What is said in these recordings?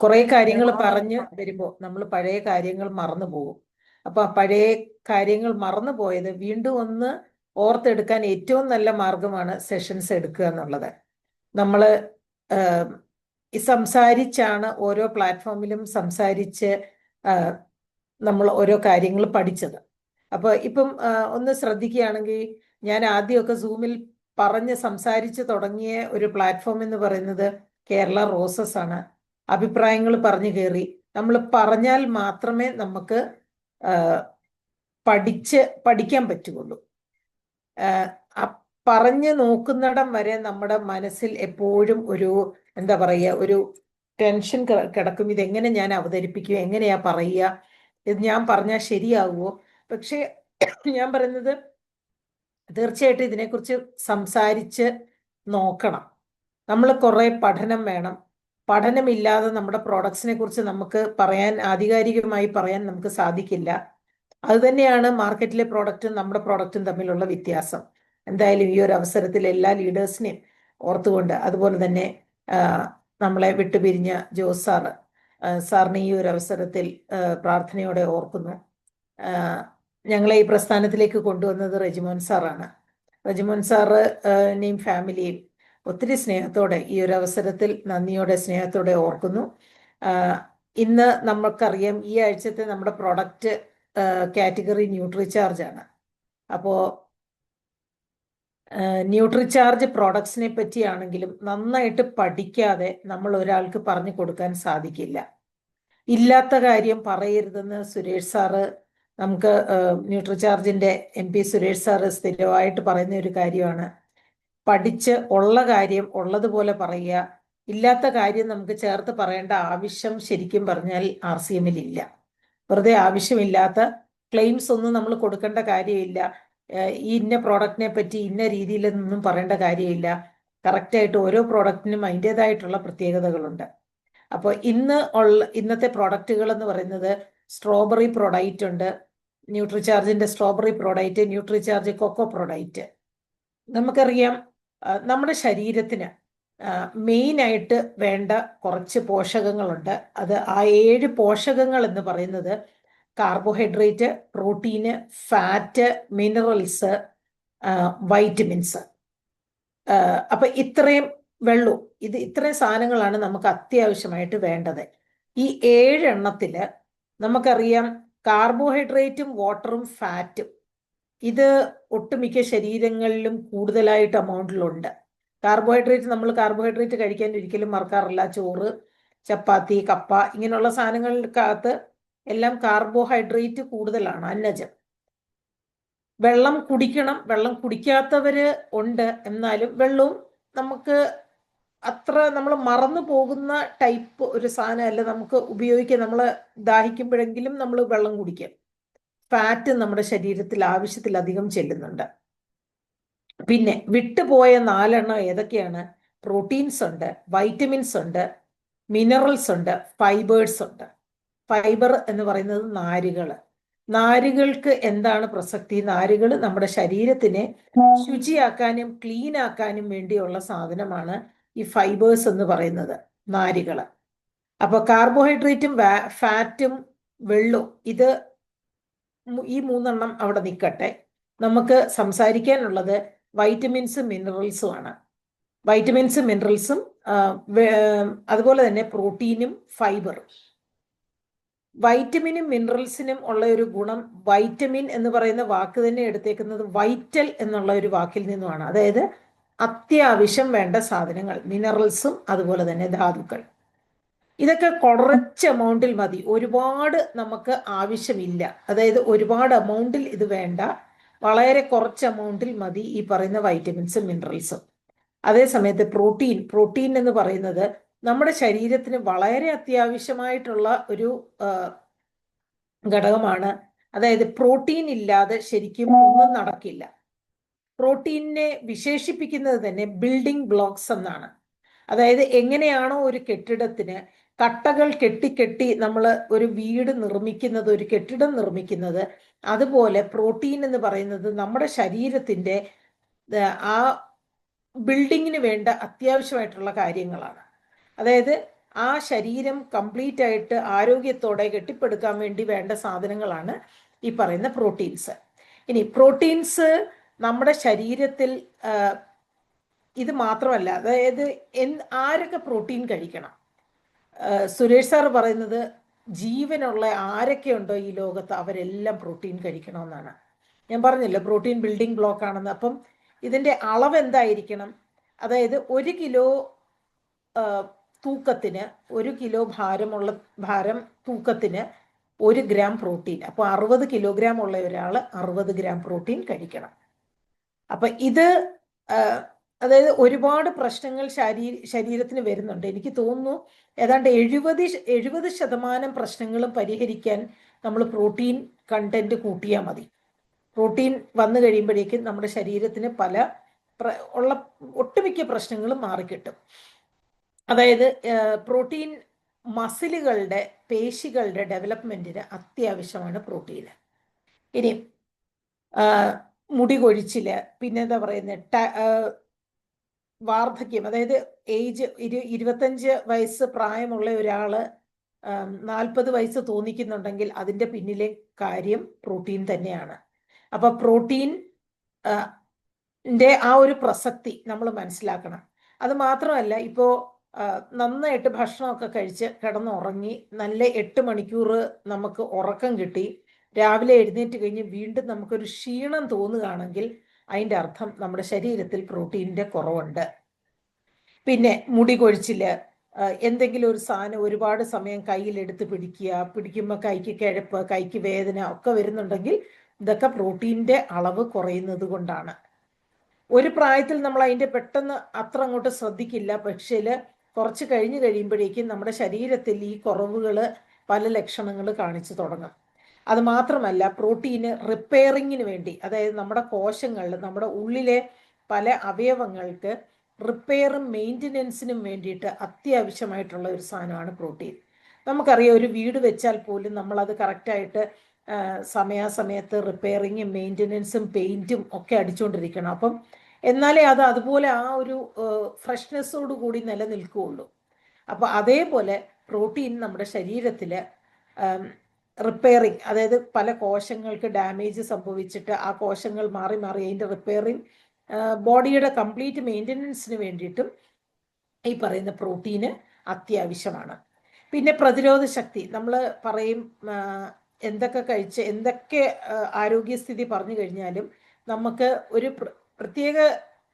കുറെ കാര്യങ്ങൾ പറഞ്ഞ് വരുമ്പോൾ നമ്മൾ പഴയ കാര്യങ്ങൾ മറന്നു പോകും. അപ്പൊ ആ പഴയ കാര്യങ്ങൾ മറന്നു പോയത് വീണ്ടും ഒന്ന് ഓർത്തെടുക്കാൻ ഏറ്റവും നല്ല മാർഗമാണ് സെഷൻസ് എടുക്കുക എന്നുള്ളത്. നമ്മൾ സംസാരിച്ചാണ് ഓരോ പ്ലാറ്റ്ഫോമിലും സംസാരിച്ച് നമ്മൾ ഓരോ കാര്യങ്ങൾ പഠിച്ചത്. അപ്പൊ ഇപ്പം ഒന്ന് ശ്രദ്ധിക്കുകയാണെങ്കിൽ ഞാൻ ആദ്യമൊക്കെ സൂമിൽ പറഞ്ഞ് സംസാരിച്ച് തുടങ്ങിയ ഒരു പ്ലാറ്റ്ഫോം എന്ന് പറയുന്നത് കേരള റോസസ് ആണ്. അഭിപ്രായങ്ങൾ പറഞ്ഞു കയറി നമ്മൾ പറഞ്ഞാൽ മാത്രമേ നമുക്ക് പഠിക്കാൻ പറ്റുകയുള്ളൂ. പറഞ്ഞു നോക്കുന്നിടം വരെ നമ്മുടെ മനസ്സിൽ എപ്പോഴും ഒരു എന്താ പറയുക, ഒരു ടെൻഷൻ കിടക്കും. ഇതെങ്ങനെ ഞാൻ അവതരിപ്പിക്കും, എങ്ങനെയാ പറയുക, ഇത് ഞാൻ പറഞ്ഞാൽ ശരിയാവുമോ? പക്ഷെ ഞാൻ പറയുന്നത് തീർച്ചയായിട്ടും ഇതിനെക്കുറിച്ച് സംസാരിച്ച് നോക്കണം. നമ്മൾ കുറെ പഠനം വേണം. പഠനമില്ലാതെ നമ്മുടെ പ്രോഡക്ട്സിനെ കുറിച്ച് നമുക്ക് ആധികാരികമായി പറയാൻ നമുക്ക് സാധിക്കില്ല. അത് തന്നെയാണ് മാർക്കറ്റിലെ പ്രോഡക്റ്റും നമ്മുടെ പ്രോഡക്റ്റും തമ്മിലുള്ള വ്യത്യാസം. എന്തായാലും ഈ ഒരു അവസരത്തിൽ എല്ലാ ലീഡേഴ്സിനെയും ഓർത്തുകൊണ്ട്, അതുപോലെ തന്നെ നമ്മളെ വിട്ടുപിരിഞ്ഞ ജോസ് സാറിനെ ഈ ഒരു അവസരത്തിൽ പ്രാർത്ഥനയോടെ ഓർക്കുന്നു. ഞങ്ങളെ ഈ പ്രസ്ഥാനത്തിലേക്ക് കൊണ്ടുവന്നത് റെജിമോൻ സാറാണ്. റെജിമോൻ സാറിനെയും ഫാമിലിയും ഒത്തിരി സ്നേഹത്തോടെ ഈ ഒരു അവസരത്തിൽ നന്ദിയോടെ സ്നേഹത്തോടെ ഓർക്കുന്നു. ഇന്ന് നമുക്കറിയാം ഈ ആഴ്ചത്തെ നമ്മുടെ പ്രൊഡക്റ്റ് കാറ്റഗറി ന്യൂട്രിചാർജ് ആണ്. അപ്പോൾ ന്യൂട്രിചാർജ് പ്രോഡക്ട്സിനെ പറ്റിയാണെങ്കിലും നന്നായിട്ട് പഠിക്കാതെ നമ്മൾ ഒരാൾക്ക് പറഞ്ഞു കൊടുക്കാൻ സാധിക്കില്ല. ഇല്ലാത്ത കാര്യം പറയരുതെന്ന് സുരേഷ് സാറ് നമുക്ക് ന്യൂട്രിചാർജിന്റെ MP സുരേഷ് സാറ് സ്ഥിരമായിട്ട് പറയുന്ന ഒരു കാര്യമാണ്. പഠിച്ച് ഉള്ള കാര്യം ഉള്ളതുപോലെ പറയുക. ഇല്ലാത്ത കാര്യം നമുക്ക് ചേർത്ത് പറയേണ്ട ആവശ്യം ശരിക്കും പറഞ്ഞാൽ RCMൽ ഇല്ല. വെറുതെ ആവശ്യമില്ലാത്ത ക്ലെയിംസ് ഒന്നും നമ്മൾ കൊടുക്കേണ്ട കാര്യമില്ല. ഈ ഇന്ന പ്രോഡക്റ്റിനെ പറ്റി ഇന്ന രീതിയിലൊന്നും പറയേണ്ട കാര്യമില്ല. കറക്റ്റായിട്ട് ഓരോ പ്രോഡക്റ്റിനും അതിൻ്റെതായിട്ടുള്ള പ്രത്യേകതകളുണ്ട്. അപ്പോൾ ഇന്നത്തെ പ്രോഡക്റ്റുകൾ എന്ന് പറയുന്നത് സ്ട്രോബെറി പ്രൊഡൈറ്റ് ഉണ്ട്, ന്യൂട്രിചാർജിന്റെ സ്ട്രോബെറി പ്രൊഡൈറ്റ്, ന്യൂട്രിചാർജ് കൊക്കോ പ്രൊഡൈറ്റ്. നമുക്കറിയാം നമ്മുടെ ശരീരത്തിന് മെയിനായിട്ട് വേണ്ട കുറച്ച് പോഷകങ്ങളുണ്ട്. അത് ആ 7 പോഷകങ്ങൾ എന്ന് പറയുന്നത് carbohydrate, protein, fat, minerals, vitamins. അപ്പൊ ഇത്രയും ഇത്രയും സാധനങ്ങളാണ് നമുക്ക് അത്യാവശ്യമായിട്ട് വേണ്ടത്. ഈ 7 എണ്ണത്തില് നമുക്കറിയാം കാർബോഹൈഡ്രേറ്റും വാട്ടറും ഫാറ്റും ഇത് ഒട്ടുമിക്ക ശരീരങ്ങളിലും കൂടുതലായിട്ട് അമൗണ്ടിലുണ്ട്. നമ്മൾ കാർബോഹൈഡ്രേറ്റ് കഴിക്കാൻ ഒരിക്കലും മറക്കാറില്ല. ചോറ്, ചപ്പാത്തി, കപ്പ ഇങ്ങനെയുള്ള സാധനങ്ങൾക്കകത്ത് എല്ലാം കാർബോഹൈഡ്രേറ്റ് കൂടുതലാണ്, അന്നജം. വെള്ളം കുടിക്കണം. വെള്ളം കുടിക്കാത്തവര് ഉണ്ട്, എന്നാലും വെള്ളവും നമുക്ക് അത്ര നമ്മൾ മറന്നു പോകുന്ന ടൈപ്പ് ഒരു സാധനമല്ല. നമുക്ക് ഉപയോഗിക്കാം. നമ്മൾ ദാഹിക്കുമ്പോഴെങ്കിലും നമ്മൾ വെള്ളം കുടിക്കാം. ഫാറ്റ് നമ്മുടെ ശരീരത്തിൽ ആവശ്യത്തിലധികം ചെല്ലുന്നുണ്ട്. പിന്നെ വിട്ടുപോയ 4 എണ്ണം ഏതൊക്കെയാണ്? പ്രോട്ടീൻസ് ഉണ്ട്, വൈറ്റമിൻസ് ഉണ്ട്, മിനറൽസ് ഉണ്ട്, ഫൈബേഴ്സ് ഉണ്ട്. ഫൈബർ എന്ന് പറയുന്നത് നാരുകൾക്ക് എന്താണ് പ്രസക്തി? നാരുകൾ നമ്മുടെ ശരീരത്തിനെ ശുചിയാക്കാനും ക്ലീൻ ആക്കാനും വേണ്ടിയുള്ള സാധനമാണ് ഈ ഫൈബേഴ്സ് എന്ന് പറയുന്നത്, നാരുകൾ. അപ്പൊ കാർബോഹൈഡ്രേറ്റും ഫാറ്റും വെള്ളവും ഈ 3 എണ്ണം അവിടെ നിൽക്കട്ടെ. നമുക്ക് സംസാരിക്കാനുള്ളത് വൈറ്റമിൻസും മിനറൽസും ആണ്. വൈറ്റമിൻസും മിനറൽസും അതുപോലെ തന്നെ പ്രോട്ടീനും ഫൈബറും. വൈറ്റമിനും മിനറൽസിനും ഉള്ള ഒരു ഗുണം, വൈറ്റമിൻ എന്ന് പറയുന്ന വാക്ക് തന്നെ എടുത്തേക്കുന്നത് വൈറ്റൽ എന്നുള്ള ഒരു വാക്കിൽ നിന്നുമാണ്. അതായത് അത്യാവശ്യം വേണ്ട സാധനങ്ങൾ, മിനറൽസും അതുപോലെ തന്നെ ധാതുക്കൾ. ഇതൊക്കെ കുറച്ച് എമൗണ്ടിൽ മതി, ഒരുപാട് നമുക്ക് ആവശ്യമില്ല. അതായത് ഒരുപാട് എമൗണ്ടിൽ ഇത് വേണ്ട, വളരെ കുറച്ച് എമൗണ്ടിൽ മതി ഈ പറയുന്ന വൈറ്റമിൻസും മിനറൽസും. അതേസമയത്ത് പ്രോട്ടീൻ എന്ന് പറയുന്നത് നമ്മുടെ ശരീരത്തിന് വളരെ അത്യാവശ്യമായിട്ടുള്ള ഒരു ഘടകമാണ്. അതായത് പ്രോട്ടീൻ ഇല്ലാതെ ശരിക്കും ഒന്നും നടക്കില്ല. പ്രോട്ടീനെ വിശേഷിപ്പിക്കുന്നത് തന്നെ ബിൽഡിംഗ് ബ്ലോക്സ് എന്നാണ്. അതായത് എങ്ങനെയാണോ ഒരു കെട്ടിടത്തിന് കട്ടകൾ കെട്ടി നമ്മൾ ഒരു വീട് നിർമ്മിക്കുന്നത്, ഒരു കെട്ടിടം നിർമ്മിക്കുന്നത്, അതുപോലെ പ്രോട്ടീൻ എന്ന് പറയുന്നത് നമ്മുടെ ശരീരത്തിന്റെ ആ ബിൽഡിങ്ങിന് വേണ്ട അത്യാവശ്യമായിട്ടുള്ള കാര്യങ്ങളാണ്. അതായത് ആ ശരീരം കംപ്ലീറ്റ് ആയിട്ട് ആരോഗ്യത്തോടെ കെട്ടിപ്പടുക്കാൻ വേണ്ടി വേണ്ട സാധനങ്ങളാണ് ഈ പറയുന്ന പ്രോട്ടീൻസ്. ഇനി പ്രോട്ടീൻസ് നമ്മുടെ ശരീരത്തിൽ ഇത് മാത്രമല്ല, അതായത് ആരൊക്കെ പ്രോട്ടീൻ കഴിക്കണം? സുരേഷ് സാർ പറയുന്നത് ജീവനുള്ള ആരൊക്കെ ഉണ്ടോ ഈ ലോകത്ത് അവരെല്ലാം പ്രോട്ടീൻ കഴിക്കണമെന്നാണ്. ഞാൻ പറഞ്ഞല്ലോ പ്രോട്ടീൻ ബിൽഡിംഗ് ബ്ലോക്ക് ആണെന്ന്. അപ്പം ഇതിൻ്റെ അളവ് എന്തായിരിക്കണം? അതായത് 1 കിലോ തൂക്കത്തിന്, 1 കിലോ ഭാരം തൂക്കത്തിന് 1 ഗ്രാം പ്രോട്ടീൻ. അപ്പോൾ 60 കിലോഗ്രാം ഉള്ള ഒരാൾ 60 ഗ്രാം പ്രോട്ടീൻ കഴിക്കണം. അപ്പൊ ഇത് അതായത് ഒരുപാട് പ്രശ്നങ്ങൾ ശരീരത്തിന് വരുന്നുണ്ട്. എനിക്ക് തോന്നുന്നു ഏതാണ്ട് 70% പ്രശ്നങ്ങളും പരിഹരിക്കാൻ നമ്മൾ പ്രോട്ടീൻ കണ്ടന്റ് കൂട്ടിയാൽ മതി. പ്രോട്ടീൻ വന്നു കഴിയുമ്പോഴേക്കും നമ്മുടെ ശരീരത്തിന് ഉള്ള ഒട്ടുമിക്ക പ്രശ്നങ്ങളും മാറിക്കിട്ടും. അതായത് പ്രോട്ടീൻ മസിലുകളുടെ, പേശികളുടെ ഡെവലപ്മെന്റിന് അത്യാവശ്യമാണ് പ്രോട്ടീൻ. ഇനി മുടി കൊഴിച്ചില്, പിന്നെ എന്താ പറയുന്നത്, വാർദ്ധക്യം, അതായത് ഏജ് 25 വയസ്സ് പ്രായമുള്ള ഒരാള് 40 വയസ്സ് തോന്നിക്കുന്നുണ്ടെങ്കിൽ അതിൻ്റെ പിന്നിലെ കാര്യം പ്രോട്ടീൻ തന്നെയാണ്. അപ്പൊ പ്രോട്ടീൻ ആ ഒരു പ്രസക്തി നമ്മൾ മനസ്സിലാക്കണം. അത് മാത്രമല്ല, ഇപ്പോ നന്നായിട്ട് ഭക്ഷണമൊക്കെ കഴിച്ച് കിടന്നുറങ്ങി നല്ല 8 മണിക്കൂർ നമുക്ക് ഉറക്കം കിട്ടി, രാവിലെ എഴുന്നേറ്റ് കഴിഞ്ഞ് വീണ്ടും നമുക്കൊരു ക്ഷീണം തോന്നുകയാണെങ്കിൽ അതിൻ്റെ അർത്ഥം നമ്മുടെ ശരീരത്തിൽ പ്രോട്ടീനിൻ്റെ കുറവുണ്ട്. പിന്നെ മുടി കൊഴിച്ചില്, എന്തെങ്കിലും ഒരു സാധനം ഒരുപാട് സമയം കയ്യിലെടുത്ത് പിടിക്കുമ്പോൾ കൈക്ക് കിഴപ്പ്, കൈക്ക് വേദന ഒക്കെ വരുന്നുണ്ടെങ്കിൽ ഇതൊക്കെ പ്രോട്ടീൻ്റെ അളവ് കുറയുന്നത് കൊണ്ടാണ്. ഒരു പ്രായത്തിൽ നമ്മൾ അതിൻ്റെ പെട്ടെന്ന് അത്ര അങ്ങോട്ട് ശ്രദ്ധിക്കില്ല, പക്ഷേ കുറച്ച് കഴിയുമ്പോഴേക്കും നമ്മുടെ ശരീരത്തിൽ ഈ കുറവുകൾ പല ലക്ഷണങ്ങൾ കാണിച്ചു തുടങ്ങും. അത് മാത്രമല്ല, പ്രോട്ടീന് റിപ്പയറിങ്ങിന് വേണ്ടി, അതായത് നമ്മുടെ കോശങ്ങളിൽ, നമ്മുടെ ഉള്ളിലെ പല അവയവങ്ങൾക്ക് റിപ്പയറും മെയിൻ്റനൻസിനും വേണ്ടിയിട്ട് അത്യാവശ്യമായിട്ടുള്ള ഒരു സാധനമാണ് പ്രോട്ടീൻ. നമുക്കറിയാം, ഒരു വീട് വെച്ചാൽ പോലും നമ്മളത് കറക്റ്റായിട്ട് സമയാസമയത്ത് റിപ്പയറിങ്ങും മെയിൻ്റനൻസും പെയിൻറ്റും ഒക്കെ അടിച്ചുകൊണ്ടിരിക്കണം. അപ്പം എന്നാലേ അത് അതുപോലെ ആ ഒരു ഫ്രഷ്നെസ്സോട് കൂടി നിലനിൽക്കുകയുള്ളൂ. അപ്പോൾ അതേപോലെ പ്രോട്ടീൻ നമ്മുടെ ശരീരത്തിൽ റിപ്പയറിങ്, അതായത് പല കോശങ്ങൾക്ക് ഡാമേജ് സംഭവിച്ചിട്ട് ആ കോശങ്ങൾ മാറി അതിൻ്റെ റിപ്പയറിങ്, ബോഡിയുടെ കംപ്ലീറ്റ് മെയിൻ്റനൻസിന് വേണ്ടിയിട്ടും ഈ പറയുന്ന പ്രോട്ടീന് അത്യാവശ്യമാണ്. പിന്നെ പ്രതിരോധ ശക്തി, നമ്മൾ പറയും എന്തൊക്കെ കഴിച്ച് എന്തൊക്കെ ആരോഗ്യസ്ഥിതി പറഞ്ഞു കഴിഞ്ഞാലും നമുക്ക് ഒരു പ്രത്യേക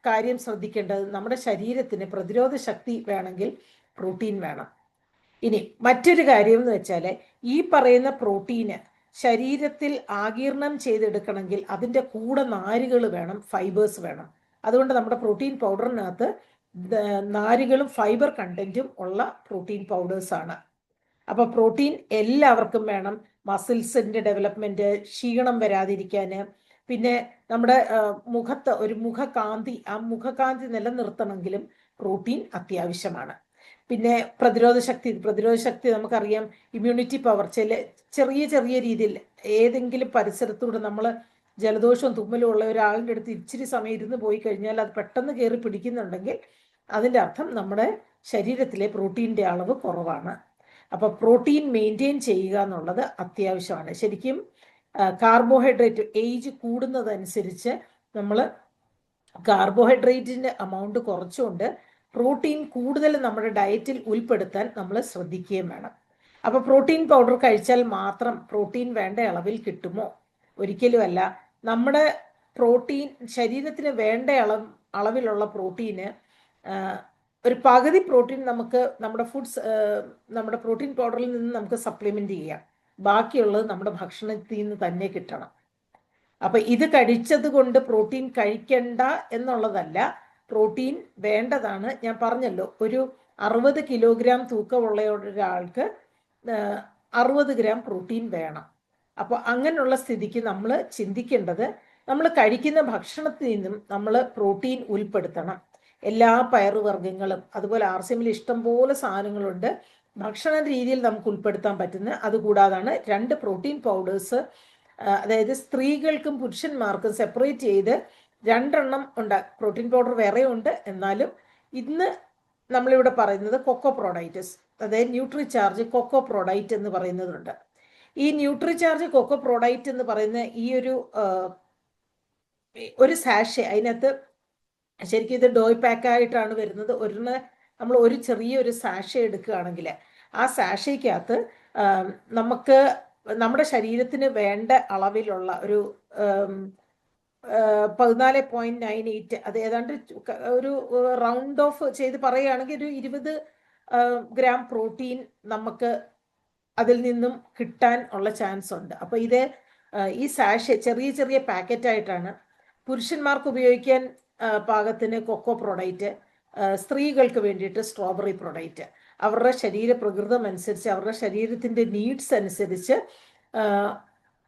കാര്യം ശ്രദ്ധിക്കേണ്ടത്, നമ്മുടെ ശരീരത്തിന് പ്രതിരോധ ശക്തി വേണമെങ്കിൽ പ്രോട്ടീൻ വേണം. ഇനി മറ്റൊരു കാര്യം എന്ന് വെച്ചാൽ, ഈ പറയുന്ന പ്രോട്ടീന് ശരീരത്തിൽ ആഗിരണം ചെയ്തെടുക്കണമെങ്കിൽ അതിൻ്റെ കൂടെ നാരുകൾ വേണം, ഫൈബേഴ്സ് വേണം. അതുകൊണ്ട് നമ്മുടെ പ്രോട്ടീൻ പൗഡറിനകത്ത് നാരുകളും ഫൈബർ കണ്ടന്റും ഉള്ള പ്രോട്ടീൻ പൗഡേഴ്സാണ്. അപ്പോൾ പ്രോട്ടീൻ എല്ലാവർക്കും വേണം. മസിൽസിൻ്റെ ഡെവലപ്മെൻറ്റ്, ക്ഷീണം വരാതിരിക്കാൻ, പിന്നെ നമ്മുടെ മുഖത്ത് ഒരു മുഖകാന്തി, ആ മുഖകാന്തി നിലനിർത്തണമെങ്കിലും പ്രോട്ടീൻ അത്യാവശ്യമാണ്. പിന്നെ പ്രതിരോധ ശക്തി നമുക്കറിയാം, ഇമ്മ്യൂണിറ്റി പവർ. ചെറിയ രീതിയിൽ ഏതെങ്കിലും പരിസരത്തൂടെ നമ്മൾ ജലദോഷവും തുമ്മലും ഉള്ള ഒരാളിൻ്റെ അടുത്ത് ഇച്ചിരി സമയം ഇരുന്ന് പോയി കഴിഞ്ഞാൽ അത് പെട്ടെന്ന് കയറി പിടിക്കുന്നുണ്ടെങ്കിൽ അതിൻ്റെ അർത്ഥം നമ്മുടെ ശരീരത്തിലെ പ്രോട്ടീൻ്റെ അളവ് കുറവാണ്. അപ്പോൾ പ്രോട്ടീൻ മെയിൻറ്റെയിൻ ചെയ്യുക എന്നുള്ളത് അത്യാവശ്യമാണ്. ശരിക്കും കാർബോഹൈഡ്രേറ്റ് ഏജ് കൂടുന്നതനുസരിച്ച് നമ്മൾ കാർബോഹൈഡ്രേറ്റിൻ്റെ അമൗണ്ട് കുറച്ചുകൊണ്ട് പ്രോട്ടീൻ കൂടുതൽ നമ്മുടെ ഡയറ്റിൽ ഉൾപ്പെടുത്താൻ നമ്മൾ ശ്രദ്ധിക്കുകയും വേണം. അപ്പോൾ പ്രോട്ടീൻ പൗഡർ കഴിച്ചാൽ മാത്രം പ്രോട്ടീൻ വേണ്ട അളവിൽ കിട്ടുമോ? ഒരിക്കലുമല്ല. നമ്മുടെ പ്രോട്ടീൻ ശരീരത്തിന് വേണ്ട അളവിലുള്ള പ്രോട്ടീന് ഒരു പകുതി പ്രോട്ടീൻ നമുക്ക് നമ്മുടെ പ്രോട്ടീൻ പൗഡറിൽ നിന്ന് നമുക്ക് സപ്ലിമെന്റ് ചെയ്യാം. ബാക്കിയുള്ളത് നമ്മുടെ ഭക്ഷണത്തിൽ നിന്ന് തന്നെ കിട്ടണം. അപ്പൊ ഇത് കഴിച്ചത് കൊണ്ട് പ്രോട്ടീൻ കഴിക്കണ്ട എന്നുള്ളതല്ല, പ്രോട്ടീൻ വേണ്ടതാണ്. ഞാൻ പറഞ്ഞല്ലോ, ഒരു 60 കിലോഗ്രാം തൂക്കമുള്ള ഒരാൾക്ക് 60 ഗ്രാം പ്രോട്ടീൻ വേണം. അപ്പോൾ അങ്ങനെയുള്ള സ്ഥിതിക്ക് നമ്മൾ ചിന്തിക്കേണ്ടത്, നമ്മൾ കഴിക്കുന്ന ഭക്ഷണത്തിൽ നിന്നും നമ്മൾ പ്രോട്ടീൻ ഉൾപ്പെടുത്തണം. എല്ലാ പയറുവർഗ്ഗങ്ങളും, അതുപോലെ RCMൽ ഇഷ്ടംപോലെ സാധനങ്ങളുണ്ട് ഭക്ഷണ രീതിയിൽ നമുക്ക് ഉൾപ്പെടുത്താൻ പറ്റുന്ന. അതുകൂടാതാണ് 2 പ്രോട്ടീൻ പൗഡേഴ്സ്, അതായത് സ്ത്രീകൾക്കും പുരുഷന്മാർക്കും സെപ്പറേറ്റ് ചെയ്ത് 2 എണ്ണം ഉണ്ട്. പ്രോട്ടീൻ പൗഡർ വേറെ ഉണ്ട്. എന്നാലും ഇന്ന് നമ്മളിവിടെ പറയുന്നത് കൊക്കോ പ്രോഡൈറ്റസ്. അതായത് ന്യൂട്രിചാർജ് കൊക്കോ പ്രോഡൈറ്റ് എന്ന് പറയുന്നതുണ്ട്. ഈ ന്യൂട്രിചാർജ് കൊക്കോ പ്രോഡൈറ്റ് എന്ന് പറയുന്ന ഈ ഒരു സാഷെ, അതിനകത്ത് ശരിക്കും ഇത് ഡോയ് പാക്ക് ആയിട്ടാണ് വരുന്നത്. നമ്മൾ ഒരു ചെറിയൊരു സാഷെ എടുക്കുകയാണെങ്കിൽ ആ സാഷയ്ക്കകത്ത് നമുക്ക് നമ്മുടെ ശരീരത്തിന് വേണ്ട അളവിലുള്ള ഒരു 14.98, അത് ഏതാണ്ട് ഒരു റൗണ്ട് ഓഫ് ചെയ്ത് പറയുകയാണെങ്കിൽ ഒരു 20 ഗ്രാം പ്രോട്ടീൻ നമുക്ക് അതിൽ നിന്നും കിട്ടാൻ ഉള്ള ചാൻസ് ഉണ്ട്. അപ്പോൾ ഇത് ഈ സാഷെ ചെറിയ ചെറിയ പാക്കറ്റ് ആയിട്ടാണ്. പുരുഷന്മാർക്ക് ഉപയോഗിക്കാൻ പാകത്തിന് കൊക്കോ പ്രോഡൈറ്റ്, സ്ത്രീകൾക്ക് വേണ്ടിയിട്ട് സ്ട്രോബെറി പ്രോഡൈറ്റ്, അവരുടെ ശരീര പ്രകൃതം അനുസരിച്ച് അവരുടെ ശരീരത്തിൻ്റെ നീഡ്സ് അനുസരിച്ച്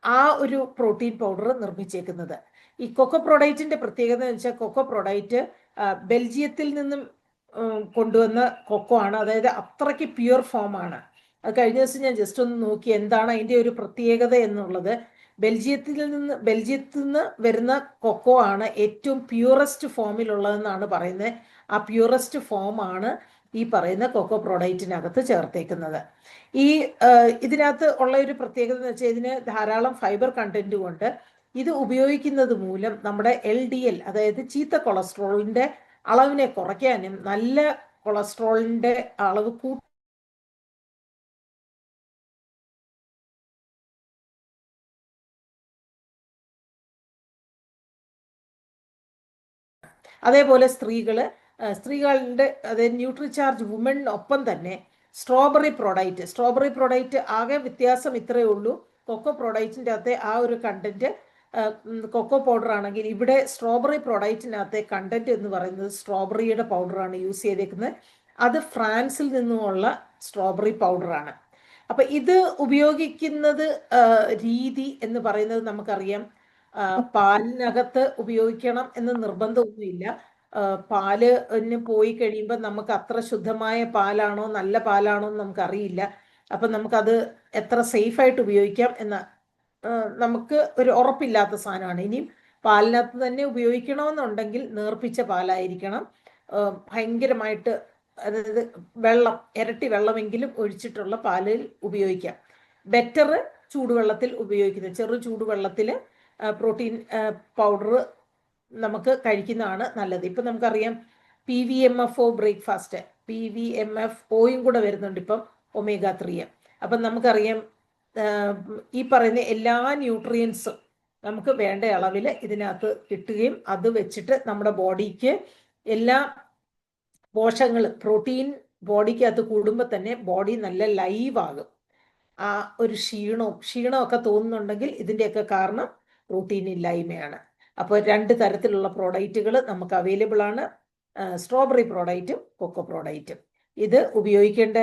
ആ ഒരു പ്രോട്ടീൻ പൗഡർ നിർമ്മിച്ചേക്കുന്നത്. ഈ കൊക്കോ പ്രോഡൈറ്റിൻ്റെ പ്രത്യേകത എന്ന് വെച്ചാൽ കൊക്കോ പ്രോഡൈറ്റ് ബെൽജിയത്തിൽ നിന്നും കൊണ്ടുവന്ന കൊക്കോ ആണ്. അതായത് അത്രയ്ക്ക് പ്യുവർ ഫോമാണ്. അത് കഴിഞ്ഞ ദിവസം ഞാൻ ജസ്റ്റ് ഒന്ന് നോക്കി എന്താണ് അതിൻ്റെ ഒരു പ്രത്യേകത എന്നുള്ളത്. ബെൽജിയത്തിൽ നിന്ന് വരുന്ന കൊക്കോ ആണ് ഏറ്റവും പ്യൂറസ്റ്റ് ഫോമിലുള്ളതെന്നാണ് പറയുന്നത്. ആ പ്യൂറസ്റ്റ് ഫോമാണ് ഈ പറയുന്ന കൊക്കോ പ്രോഡക്റ്റിനകത്ത് ചേർത്തേക്കുന്നത്. ഇതിനകത്ത് ഉള്ള ഒരു പ്രത്യേകത എന്ന് വെച്ചാൽ ഇതിന് ധാരാളം ഫൈബർ കണ്ടന്റ് കൊണ്ട് ഇത് ഉപയോഗിക്കുന്നത് മൂലം നമ്മുടെ LDL, അതായത് ചീത്ത കൊളസ്ട്രോളിന്റെ അളവിനെ കുറയ്ക്കാനും നല്ല കൊളസ്ട്രോളിന്റെ അളവ് അതേപോലെ സ്ത്രീകളുടെ അതായത് ന്യൂട്രിചാർജ് വുമണിനൊപ്പം തന്നെ സ്ട്രോബെറി പ്രോഡക്റ്റ് ആകെ വ്യത്യാസം ഇത്രയേ ഉള്ളൂ. കൊക്കോ പ്രോഡക്റ്റിൻ്റെ അകത്തെ ആ ഒരു കണ്ടന്റ് കൊക്കോ പൗഡർ ആണെങ്കിൽ ഇവിടെ സ്ട്രോബെറി പ്രോഡക്റ്റിനകത്തെ കണ്ടന്റ് എന്ന് പറയുന്നത് സ്ട്രോബെറിയുടെ പൗഡറാണ് യൂസ് ചെയ്തേക്കുന്നത്. അത് ഫ്രാൻസിൽ നിന്നുമുള്ള സ്ട്രോബെറി പൗഡറാണ്. അപ്പൊ ഇത് ഉപയോഗിക്കുന്നത് രീതി എന്ന് പറയുന്നത് നമുക്കറിയാം, പാലിനകത്ത് ഉപയോഗിക്കണം എന്ന് നിർബന്ധമൊന്നുമില്ല. പാല് പോയി കഴിയുമ്പോൾ നമുക്ക് അത്ര ശുദ്ധമായ പാലാണോ നല്ല പാലാണോ എന്ന് നമുക്കറിയില്ല. അപ്പം നമുക്കത് എത്ര സേഫായിട്ട് ഉപയോഗിക്കാം എന്ന് നമുക്ക് ഒരു ഉറപ്പില്ലാത്ത സാധനമാണ്. ഇനിയും പാലിനകത്ത് തന്നെ ഉപയോഗിക്കണമെന്നുണ്ടെങ്കിൽ നേർപ്പിച്ച പാലായിരിക്കണം. ഭയങ്കരമായിട്ട്, അതായത് ഇരട്ടി വെള്ളമെങ്കിലും ഒഴിച്ചിട്ടുള്ള പാലിൽ ഉപയോഗിക്കാം. ബെറ്റർ ചൂടുവെള്ളത്തിൽ ഉപയോഗിക്കുന്നത്, ചെറു ചൂടുവെള്ളത്തിൽ പ്രോട്ടീൻ പൗഡർ നമുക്ക് കഴിക്കുന്നതാണ് നല്ലത്. ഇപ്പം നമുക്കറിയാം PVMFO ബ്രേക്ക്ഫാസ്റ്റ്, PVMFOയും കൂടെ വരുന്നുണ്ട് ഇപ്പം, omega-3. അപ്പം നമുക്കറിയാം ഈ പറയുന്ന എല്ലാ ന്യൂട്രിയൻസും നമുക്ക് വേണ്ട അളവിൽ ഇതിനകത്ത് കിട്ടുകയും അത് വെച്ചിട്ട് നമ്മുടെ ബോഡിക്ക് എല്ലാ പോഷകങ്ങളും, പ്രോട്ടീൻ ബോഡിക്കകത്ത് കൂടുമ്പോൾ തന്നെ ബോഡി നല്ല ലൈവ് ആകും. ആ ഒരു ക്ഷീണമൊക്കെ തോന്നുന്നുണ്ടെങ്കിൽ ഇതിൻ്റെയൊക്കെ കാരണം പ്രോട്ടീൻ ഇല്ലായ്മയാണ്. അപ്പോൾ 2 തരത്തിലുള്ള പ്രോഡക്റ്റുകൾ നമുക്ക് അവൈലബിൾ ആണ്, സ്ട്രോബെറി പ്രോഡക്റ്റും കൊക്കോ പ്രോഡക്റ്റും. ഇത് ഉപയോഗിക്കേണ്ട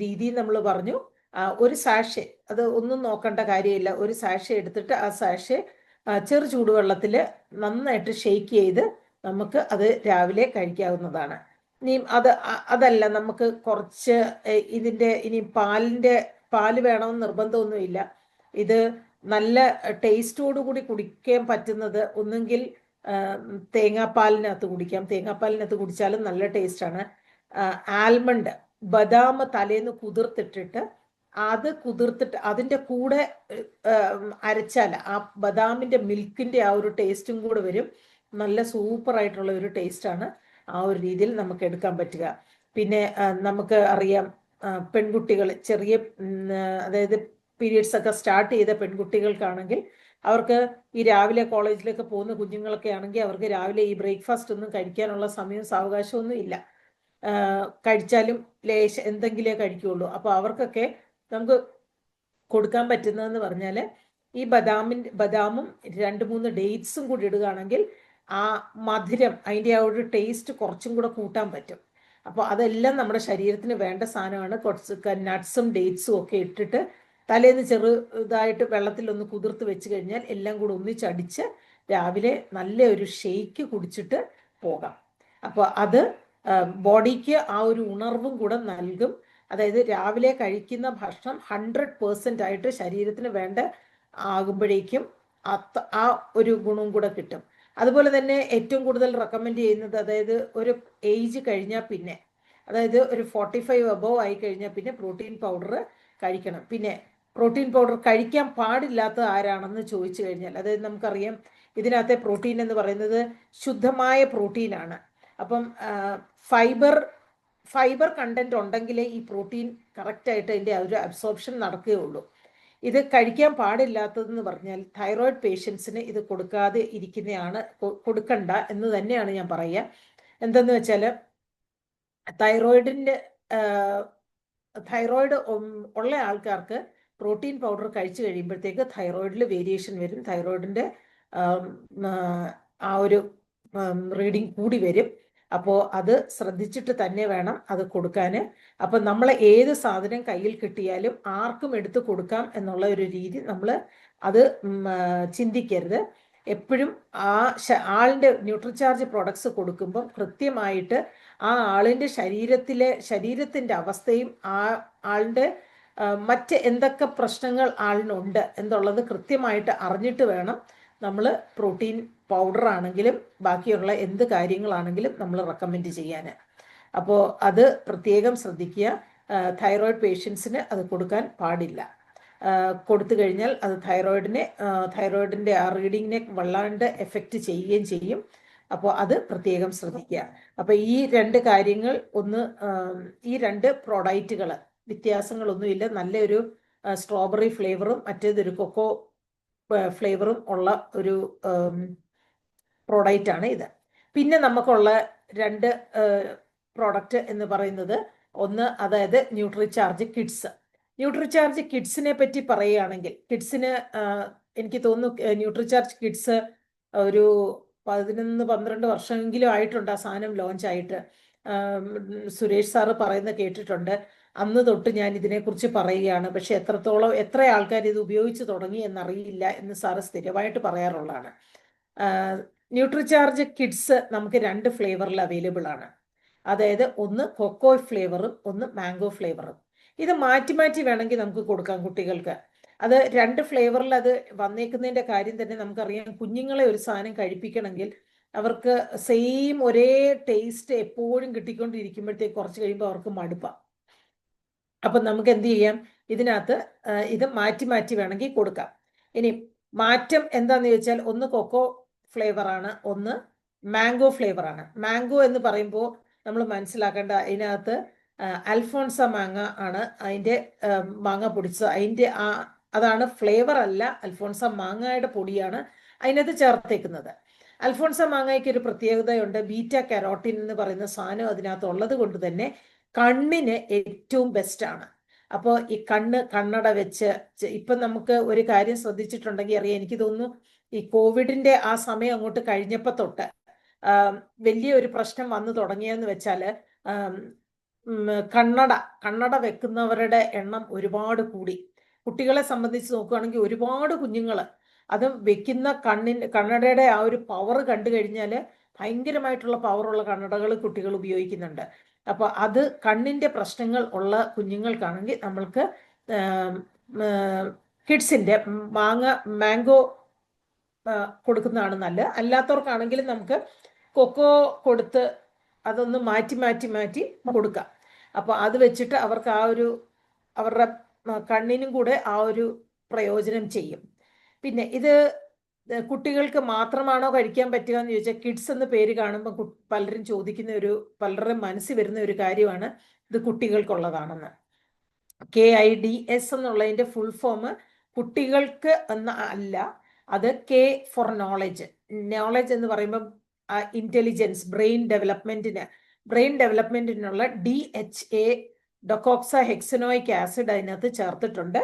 രീതി നമ്മൾ പറഞ്ഞു. ഒരു സാഷെ, അത് ഒന്നും നോക്കേണ്ട കാര്യമില്ല. ഒരു സാഷെ എടുത്തിട്ട് ആ സാഷെ ചെറു ചൂടുവെള്ളത്തിൽ നന്നായിട്ട് ഷെയ്ക്ക് ചെയ്ത് നമുക്ക് അത് രാവിലെ കഴിക്കാവുന്നതാണ്. ഇനിയും അതല്ല, നമുക്ക് കുറച്ച് ഇനി പാല് വേണമെന്ന് നിർബന്ധമൊന്നുമില്ല. ഇത് നല്ല ടേസ്റ്റോടു കൂടി കുടിക്കാൻ പറ്റുന്നത് ഒന്നുകിൽ തേങ്ങാപ്പാലിനകത്ത് കുടിക്കാം. തേങ്ങാപ്പാലിനകത്ത് കുടിച്ചാലും നല്ല ടേസ്റ്റാണ്. ആൽമണ്ട്, ബദാം തലേന്ന് കുതിർത്തിട്ടിട്ട് അതിൻ്റെ കൂടെ അരച്ചാൽ ആ ബദാമിൻ്റെ മിൽക്കിൻ്റെ ആ ഒരു ടേസ്റ്റും കൂടെ വരും. നല്ല സൂപ്പറായിട്ടുള്ള ഒരു ടേസ്റ്റാണ്. ആ ഒരു രീതിയിൽ നമുക്ക് എടുക്കാൻ പറ്റുക. പിന്നെ നമുക്ക് അറിയാം, പെൺകുട്ടികൾ അതായത് പീരിയഡ്സ് ഒക്കെ സ്റ്റാർട്ട് ചെയ്ത പെൺകുട്ടികൾക്കാണെങ്കിൽ അവർക്ക് ഈ രാവിലെ കോളേജിലേക്ക് പോകുന്ന കുഞ്ഞുങ്ങളൊക്കെ ആണെങ്കിൽ അവർക്ക് രാവിലെ ഈ ബ്രേക്ക്ഫാസ്റ്റ് ഒന്നും കഴിക്കാനുള്ള സമയവും സാവകാശമൊന്നും ഇല്ല. കഴിച്ചാലും എന്തെങ്കിലേ കഴിക്കുകയുള്ളൂ. അപ്പോൾ അവർക്കൊക്കെ നമുക്ക് കൊടുക്കാൻ പറ്റുന്നതെന്ന് പറഞ്ഞാൽ ഈ ബദാമും 2-3 ഡേറ്റ്സും കൂടി ഇടുകയാണെങ്കിൽ ആ മധുരം, അതിൻ്റെ ആ ഒരു ടേസ്റ്റ് കുറച്ചും കൂടെ കൂട്ടാൻ പറ്റും. അപ്പോൾ അതെല്ലാം നമ്മുടെ ശരീരത്തിന് വേണ്ട സാധനമാണ്. കുറച്ച് നട്ട്സും ഡേറ്റ്സും ഒക്കെ ഇട്ടിട്ട് തലേന്ന് ചെറുതായിട്ട് വെള്ളത്തിലൊന്ന് കുതിർത്ത് വെച്ച് കഴിഞ്ഞാൽ എല്ലാം കൂടെ ഒന്നിച്ചടിച്ച് രാവിലെ നല്ല ഒരു ഷേക്ക് കുടിച്ചിട്ട് പോകാം. അപ്പോൾ അത് ബോഡിക്ക് ആ ഒരു ഉണർവും കൂടെ നൽകും. അതായത് രാവിലെ കഴിക്കുന്ന ഭക്ഷണം 100% ആയിട്ട് ശരീരത്തിന് വേണ്ട ആകുമ്പോഴേക്കും ആ ഒരു ഗുണവും കൂടെ കിട്ടും. അതുപോലെ തന്നെ ഏറ്റവും കൂടുതൽ റെക്കമെൻഡ് ചെയ്യുന്നത്, അതായത് ഒരു ഏജ് കഴിഞ്ഞാൽ പിന്നെ അതായത് ഒരു 45 അബോവ് ആയി കഴിഞ്ഞാൽ പിന്നെ പ്രോട്ടീൻ പൗഡർ കഴിക്കണം. പിന്നെ പ്രോട്ടീൻ പൗഡർ കഴിക്കാൻ പാടില്ലാത്ത ആരാണെന്ന് ചോദിച്ചു കഴിഞ്ഞാൽ, അതായത് നമുക്കറിയാം ഇതിനകത്തെ പ്രോട്ടീൻ എന്ന് പറയുന്നത് ശുദ്ധമായ പ്രോട്ടീനാണ്. അപ്പം ഫൈബർ കണ്ടന്റ് ഉണ്ടെങ്കിലേ ഈ പ്രോട്ടീൻ കറക്റ്റായിട്ട് അതിൻ്റെ ഒരു അബ്സോർപ്ഷൻ നടക്കുകയുള്ളൂ. ഇത് കഴിക്കാൻ പാടില്ലാത്തതെന്ന് പറഞ്ഞാൽ തൈറോയിഡ് പേഷ്യൻസിന് ഇത് കൊടുക്കാതെ ഇരിക്കുന്നതാണ്, കൊടുക്കണ്ട എന്ന് തന്നെയാണ് ഞാൻ പറയുക. എന്തെന്ന് വെച്ചാൽ തൈറോയിഡ് ഉള്ള ആൾക്കാർക്ക് പ്രോട്ടീൻ പൗഡർ കഴിച്ചു കഴിയുമ്പോഴത്തേക്ക് തൈറോയിഡിൽ വേരിയേഷൻ വരും, തൈറോയിഡിൻ്റെ ആ ഒരു റീഡിങ് കൂടി വരും. അപ്പോൾ അത് ശ്രദ്ധിച്ചിട്ട് തന്നെ വേണം അത് കൊടുക്കാൻ. അപ്പം നമ്മൾ ഏത് സാധനം കയ്യിൽ കിട്ടിയാലും ആർക്കും എടുത്ത് കൊടുക്കാം എന്നുള്ള ഒരു രീതി നമ്മൾ അത് ചിന്തിക്കരുത്. എപ്പോഴും ആളിൻ്റെ ന്യൂട്രിചാർജ് പ്രോഡക്ട്സ് കൊടുക്കുമ്പം കൃത്യമായിട്ട് ആ ആളിൻ്റെ ശരീരത്തിൻ്റെ അവസ്ഥയും ആളുടെ മറ്റ് എന്തൊക്കെ പ്രശ്നങ്ങൾ ആളിനുണ്ട് എന്നുള്ളത് കൃത്യമായിട്ട് അറിഞ്ഞിട്ട് വേണം നമ്മൾ പ്രോട്ടീൻ പൗഡർ ആണെങ്കിലും ബാക്കിയുള്ള എന്ത് കാര്യങ്ങളാണെങ്കിലും നമ്മൾ റെക്കമെൻഡ് ചെയ്യാൻ. അപ്പോൾ അത് പ്രത്യേകം ശ്രദ്ധിക്കുക. തൈറോയിഡ് പേഷ്യൻസിന് അത് കൊടുക്കാൻ പാടില്ല. കൊടുത്തു കഴിഞ്ഞാൽ അത് തൈറോയിഡിൻ്റെ ആ റീഡിങ്ങിനെ വല്ലാണ്ട് എഫക്റ്റ് ചെയ്യുകയും ചെയ്യും. അപ്പോൾ അത് പ്രത്യേകം ശ്രദ്ധിക്കുക. അപ്പോൾ ഈ രണ്ട് കാര്യങ്ങൾ, ഈ രണ്ട് പ്രോഡക്റ്റുകൾ വ്യത്യാസങ്ങളൊന്നുമില്ല. നല്ലൊരു സ്ട്രോബെറി ഫ്ലേവറും മറ്റേതൊരു കൊക്കോ ഫ്ലേവറും ഉള്ള ഒരു പ്രോഡക്റ്റാണ് ഇത്. പിന്നെ നമുക്കുള്ള രണ്ട് പ്രോഡക്റ്റ് എന്ന് പറയുന്നത് അതായത് ന്യൂട്രിചാർജ് കിഡ്സ്. ന്യൂട്രിചാർജ് കിഡ്സിനെ പറ്റി പറയുകയാണെങ്കിൽ, കിഡ്സിന് എനിക്ക് തോന്നുന്നു ന്യൂട്രിചാർജ് കിഡ്സ് ഒരു 11-12 വർഷമെങ്കിലും ആയിട്ടുണ്ട് ആ സാധനം ലോഞ്ചായിട്ട്. സുരേഷ് സാറ് പറയുന്നത് കേട്ടിട്ടുണ്ട്. അന്ന് തൊട്ട് ഞാൻ ഇതിനെക്കുറിച്ച് പറയുകയാണ്, പക്ഷെ എത്ര ആൾക്കാർ ഇത് ഉപയോഗിച്ച് തുടങ്ങി എന്നറിയില്ല എന്ന് സാറ് സ്ഥിരമായിട്ട് പറയാറുള്ളതാണ്. ന്യൂട്രിചാർജ് കിഡ്സ് നമുക്ക് 2 ഫ്ലേവറിൽ അവൈലബിൾ ആണ്. അതായത് ഒന്ന് കൊക്കോ ഫ്ലേവറും ഒന്ന് മാംഗോ ഫ്ലേവറും. ഇത് മാറ്റി മാറ്റി വേണമെങ്കിൽ നമുക്ക് കൊടുക്കാം കുട്ടികൾക്ക്. അത് 2 ഫ്ലേവറിൽ അത് വന്നേക്കുന്നതിൻ്റെ കാര്യം തന്നെ നമുക്കറിയാം. കുഞ്ഞുങ്ങളെ ഒരു സാധനം കഴിപ്പിക്കണമെങ്കിൽ അവർക്ക് സെയിം ഒരേ ടേസ്റ്റ് എപ്പോഴും കിട്ടിക്കൊണ്ടിരിക്കുമ്പോഴത്തേക്ക് കുറച്ച് കഴിയുമ്പോൾ അവർക്ക് മടുപ്പാണ്. അപ്പം നമുക്ക് എന്ത് ചെയ്യാം, ഇതിനകത്ത് ഇത് മാറ്റി മാറ്റി വേണമെങ്കിൽ കൊടുക്കാം. ഇനി മാറ്റം എന്താണെന്ന് ചോദിച്ചാൽ, ഒന്ന് കൊക്കോ ഫ്ലേവറാണ്, ഒന്ന് മാംഗോ ഫ്ലേവറാണ്. മാംഗോ എന്ന് പറയുമ്പോൾ നമ്മൾ മനസ്സിലാക്കേണ്ട, അതിനകത്ത് അൽഫോൺസ മാങ്ങ ആണ് അതിൻ്റെ മാങ്ങ പൊടിച്ചത്. അതാണ് ഫ്ലേവർ അല്ല, അൽഫോൺസ മാങ്ങയുടെ പൊടിയാണ് അതിനകത്ത് ചേർത്തേക്കുന്നത്. അൽഫോൺസ മാങ്ങയ്ക്ക് ഒരു പ്രത്യേകതയുണ്ട്. ബീറ്റ കരോട്ടിൻ എന്ന് പറയുന്ന സാധനം അതിനകത്ത് ഉള്ളത് കൊണ്ട് തന്നെ കണ്ണിന് ഏറ്റവും ബെസ്റ്റാണ്. അപ്പോൾ ഈ കണ്ണട വെച്ച് ഇപ്പം നമുക്ക് ഒരു കാര്യം ശ്രദ്ധിച്ചിട്ടുണ്ടെങ്കിൽ അറിയാം, എനിക്ക് തോന്നുന്നു ഈ കോവിഡിൻ്റെ ആ സമയം അങ്ങോട്ട് കഴിഞ്ഞപ്പോൾ തൊട്ട് വലിയ ഒരു പ്രശ്നം വന്നു തുടങ്ങിയെന്ന് വെച്ചാൽ കണ്ണട വെക്കുന്നവരുടെ എണ്ണം ഒരുപാട് കൂടി. കുട്ടികളെ സംബന്ധിച്ച് നോക്കുകയാണെങ്കിൽ ഒരുപാട് കുഞ്ഞുങ്ങൾ അത് വെക്കുന്ന കണ്ണടയുടെ ആ ഒരു പവർ കണ്ടു കഴിഞ്ഞാൽ ഭയങ്കരമായിട്ടുള്ള പവറുള്ള കണ്ണടകൾ കുട്ടികൾ ഉപയോഗിക്കുന്നുണ്ട്. അപ്പോൾ അത് കണ്ണിൻ്റെ പ്രശ്നങ്ങൾ ഉള്ള കുഞ്ഞുങ്ങൾക്കാണെങ്കിൽ നമ്മൾക്ക് കിഡ്സിൻ്റെ മാംഗോ കൊടുക്കുന്നതാണ് നല്ലത്. അല്ലാത്തവർക്കാണെങ്കിലും നമുക്ക് കൊക്കോ കൊടുത്ത് അതൊന്ന് മാറ്റി മാറ്റി മാറ്റി കൊടുക്കാം. അപ്പോൾ അത് വെച്ചിട്ട് അവർക്ക് അവരുടെ കണ്ണിനും കൂടെ ആ ഒരു പ്രയോജനം ചെയ്യും. പിന്നെ ഇത് കുട്ടികൾക്ക് മാത്രമാണോ കഴിക്കാൻ പറ്റുക എന്ന് ചോദിച്ചാൽ, കിഡ്സ് എന്ന പേര് കാണുമ്പോൾ പലരും പലരുടെ മനസ്സിൽ വരുന്ന ഒരു കാര്യമാണ് ഇത് കുട്ടികൾക്കുള്ളതാണെന്ന്. KIDS എന്നുള്ളതിൻ്റെ ഫുൾ ഫോം കുട്ടികൾക്ക് എന്ന അല്ല, അത് K ഫോർ നോളജ്. നോളജ് എന്ന് പറയുമ്പം ഇന്റലിജൻസ്, ബ്രെയിൻ ഡെവലപ്മെന്റിനുള്ള DHA ഡൊക്കോക്സ ഹെക്സനോയിക് ആസിഡ് അതിനകത്ത് ചേർത്തിട്ടുണ്ട്.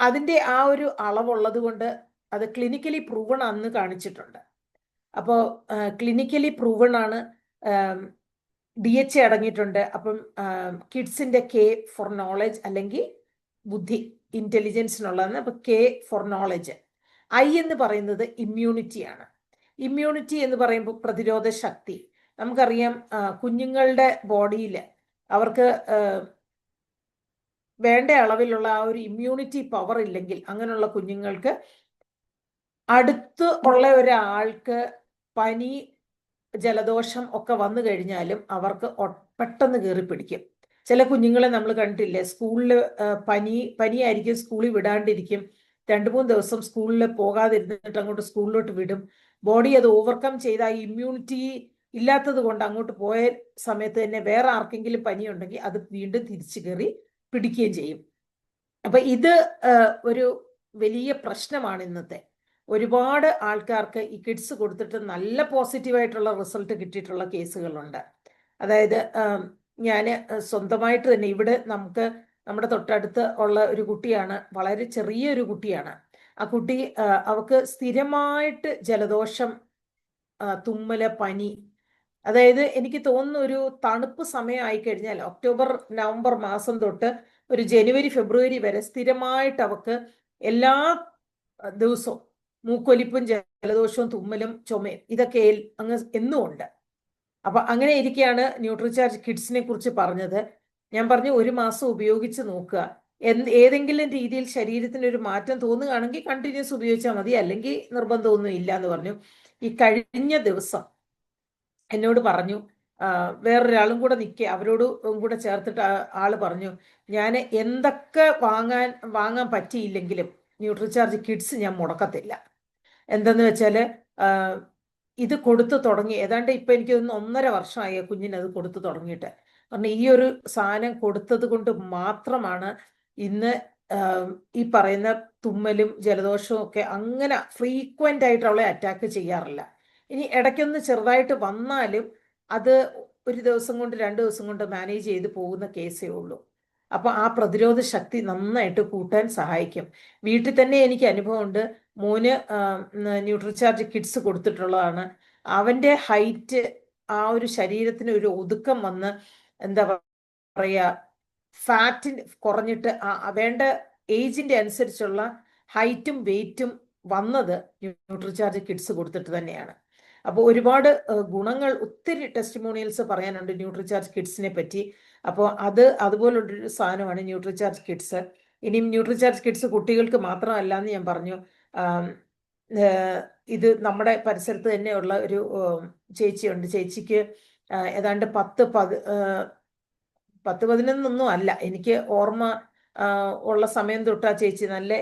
അതിൻ്റെ ആ ഒരു അളവുള്ളത് കൊണ്ട് അത് ക്ലിനിക്കലി പ്രൂവൺ ആണെന്ന് കാണിച്ചിട്ടുണ്ട്. അപ്പോൾ ക്ലിനിക്കലി പ്രൂവൺ ആണ്. DHA അടങ്ങിയിട്ടുണ്ട്. അപ്പം കിഡ്സിൻ്റെ K ഫോർ നോളജ് അല്ലെങ്കിൽ ബുദ്ധി, ഇൻ്റലിജൻസിനുള്ളതാണ്. അപ്പോൾ K ഫോർ നോളജ്. I എന്ന് പറയുന്നത് ഇമ്മ്യൂണിറ്റിയാണ്. ഇമ്മ്യൂണിറ്റി എന്ന് പറയുമ്പോൾ പ്രതിരോധ ശക്തി. നമുക്കറിയാം കുഞ്ഞുങ്ങളുടെ ബോഡിയിൽ അവർക്ക് വേണ്ട അളവിലുള്ള ആ ഒരു ഇമ്മ്യൂണിറ്റി പവർ ഇല്ലെങ്കിൽ അങ്ങനെയുള്ള കുഞ്ഞുങ്ങൾക്ക് അടുത്ത് ഉള്ള ഒരാൾക്ക് പനി ജലദോഷം ഒക്കെ വന്നു കഴിഞ്ഞാലും അവർക്ക് പെട്ടെന്ന് കയറി പിടിക്കും. ചില കുഞ്ഞുങ്ങളെ നമ്മൾ കണ്ടിട്ടില്ലേ, സ്കൂളിൽ പനിയായിരിക്കും, സ്കൂളിൽ വിടാണ്ടിരിക്കും, 2-3 ദിവസം സ്കൂളിൽ പോകാതിരുന്നിട്ട് അങ്ങോട്ട് സ്കൂളിലോട്ട് വിടും. ബോഡി അത് ഓവർകം ചെയ്ത ഇമ്മ്യൂണിറ്റി ഇല്ലാത്തത് കൊണ്ട് അങ്ങോട്ട് പോയ സമയത്ത് തന്നെ വേറെ ആർക്കെങ്കിലും പനിയുണ്ടെങ്കിൽ അത് വീണ്ടും തിരിച്ചു കയറി പിടിക്കുകയും ചെയ്യും. അപ്പൊ ഇത് ഒരു വലിയ പ്രശ്നമാണ് ഇന്നത്തെ. ഒരുപാട് ആൾക്കാർക്ക് ഈ കിഡ്സ് കൊടുത്തിട്ട് നല്ല പോസിറ്റീവായിട്ടുള്ള റിസൾട്ട് കിട്ടിയിട്ടുള്ള കേസുകളുണ്ട്. അതായത് ഞാൻ സ്വന്തമായിട്ട് തന്നെ ഇവിടെ നമ്മുടെ തൊട്ടടുത്ത് ഉള്ള ഒരു കുട്ടിയാണ്, വളരെ ചെറിയൊരു കുട്ടിയാണ്. ആ കുട്ടി അവക്ക് സ്ഥിരമായിട്ട് ജലദോഷം, തുമ്മല്, പനി. അതായത് എനിക്ക് തോന്നുന്നു ഒരു തണുപ്പ് സമയം ആയിക്കഴിഞ്ഞാൽ ഒക്ടോബർ നവംബർ മാസം തൊട്ട് ഒരു ജനുവരി ഫെബ്രുവരി വരെ സ്ഥിരമായിട്ട് അവക്ക് എല്ലാ ദിവസവും മൂക്കൊലിപ്പും ജലദോഷവും തുമ്മലും ചുമയും ഇതൊക്കെ അങ്ങ് എന്നും ഉണ്ട്. അപ്പൊ അങ്ങനെ ഇരിക്കുകയാണ് ന്യൂട്രിചാർജ് കിഡ്സിനെ കുറിച്ച് പറഞ്ഞത്. ഞാൻ പറഞ്ഞു 1 മാസം ഉപയോഗിച്ച് നോക്കുക, ഏതെങ്കിലും രീതിയിൽ ശരീരത്തിന് ഒരു മാറ്റം തോന്നുകയാണെങ്കിൽ കണ്ടിന്യൂസ് ഉപയോഗിച്ചാൽ മതി, അല്ലെങ്കിൽ നിർബന്ധമൊന്നും ഇല്ല എന്ന് പറഞ്ഞു. ഈ കഴിഞ്ഞ ദിവസം എന്നോട് പറഞ്ഞു, വേറൊരാളും കൂടെ അവരോട് കൂടെ ചേർത്തിട്ട് ആള് പറഞ്ഞു, ഞാൻ എന്തൊക്കെ വാങ്ങാൻ പറ്റിയില്ലെങ്കിലും ന്യൂട്രിചാർജ് കിഡ്സ് ഞാൻ മുടക്കത്തില്ല. എന്തെന്ന് വെച്ചാല് ഇത് കൊടുത്തു തുടങ്ങി ഏതാണ്ട് ഇപ്പൊ എനിക്ക് 1.5 വർഷമായി കുഞ്ഞിനത് കൊടുത്തു തുടങ്ങിയിട്ട്. കാരണം ഈ ഒരു സാധനം കൊടുത്തത് കൊണ്ട് മാത്രമാണ് ഇന്ന് ഈ പറയുന്ന തുമ്മലും ജലദോഷവും ഒക്കെ അങ്ങനെ ഫ്രീക്വന്റ് ആയിട്ട് അവളെ അറ്റാക്ക് ചെയ്യാറില്ല. ഇനി ഇടയ്ക്കൊന്ന് ചെറുതായിട്ട് വന്നാലും അത് 1 ദിവസം കൊണ്ട് 2 ദിവസം കൊണ്ട് മാനേജ് ചെയ്ത് പോകുന്ന കേസേ ഉള്ളൂ. അപ്പൊ ആ പ്രതിരോധ ശക്തി നന്നായിട്ട് കൂട്ടാൻ സഹായിക്കും. വീട്ടിൽ തന്നെ എനിക്ക് അനുഭവമുണ്ട്. മോന് ന്യൂട്രിചാർജ് കിഡ്സ് കൊടുത്തിട്ടുള്ളതാണ്. അവന്റെ ഹൈറ്റ്, ആ ഒരു ശരീരത്തിന് ഒരു ഒതുക്കം വന്ന് എന്താ പറയാ, ഫാറ്റിന് കുറഞ്ഞിട്ട് വേണ്ട ഏജിന്റെ അനുസരിച്ചുള്ള ഹൈറ്റും വെയിറ്റും വന്നത് ന്യൂട്രിചാർജ് കിഡ്സ് കൊടുത്തിട്ട് തന്നെയാണ്. അപ്പോൾ ഒരുപാട് ഗുണങ്ങൾ, ഒത്തിരി ടെസ്റ്റിമോണിയൽസ് പറയാനുണ്ട് ന്യൂട്രിചാർജ് കിഡ്സിനെ പറ്റി. അപ്പോൾ അതുപോലുള്ളൊരു സാധനമാണ് ന്യൂട്രിചാർജ് കിഡ്സ്. ഇനിയും ന്യൂട്രിചാർജ് കിഡ്സ് കുട്ടികൾക്ക് മാത്രമല്ല എന്ന് ഞാൻ പറഞ്ഞു. ഇത് നമ്മുടെ പരിസരത്ത് തന്നെയുള്ള ഒരു ചേച്ചിയുണ്ട്. ചേച്ചിക്ക് ഏതാണ്ട് 10-11 അല്ല, എനിക്ക് ഓർമ്മ ഉള്ള സമയം തൊട്ട് ആ ചേച്ചി നല്ല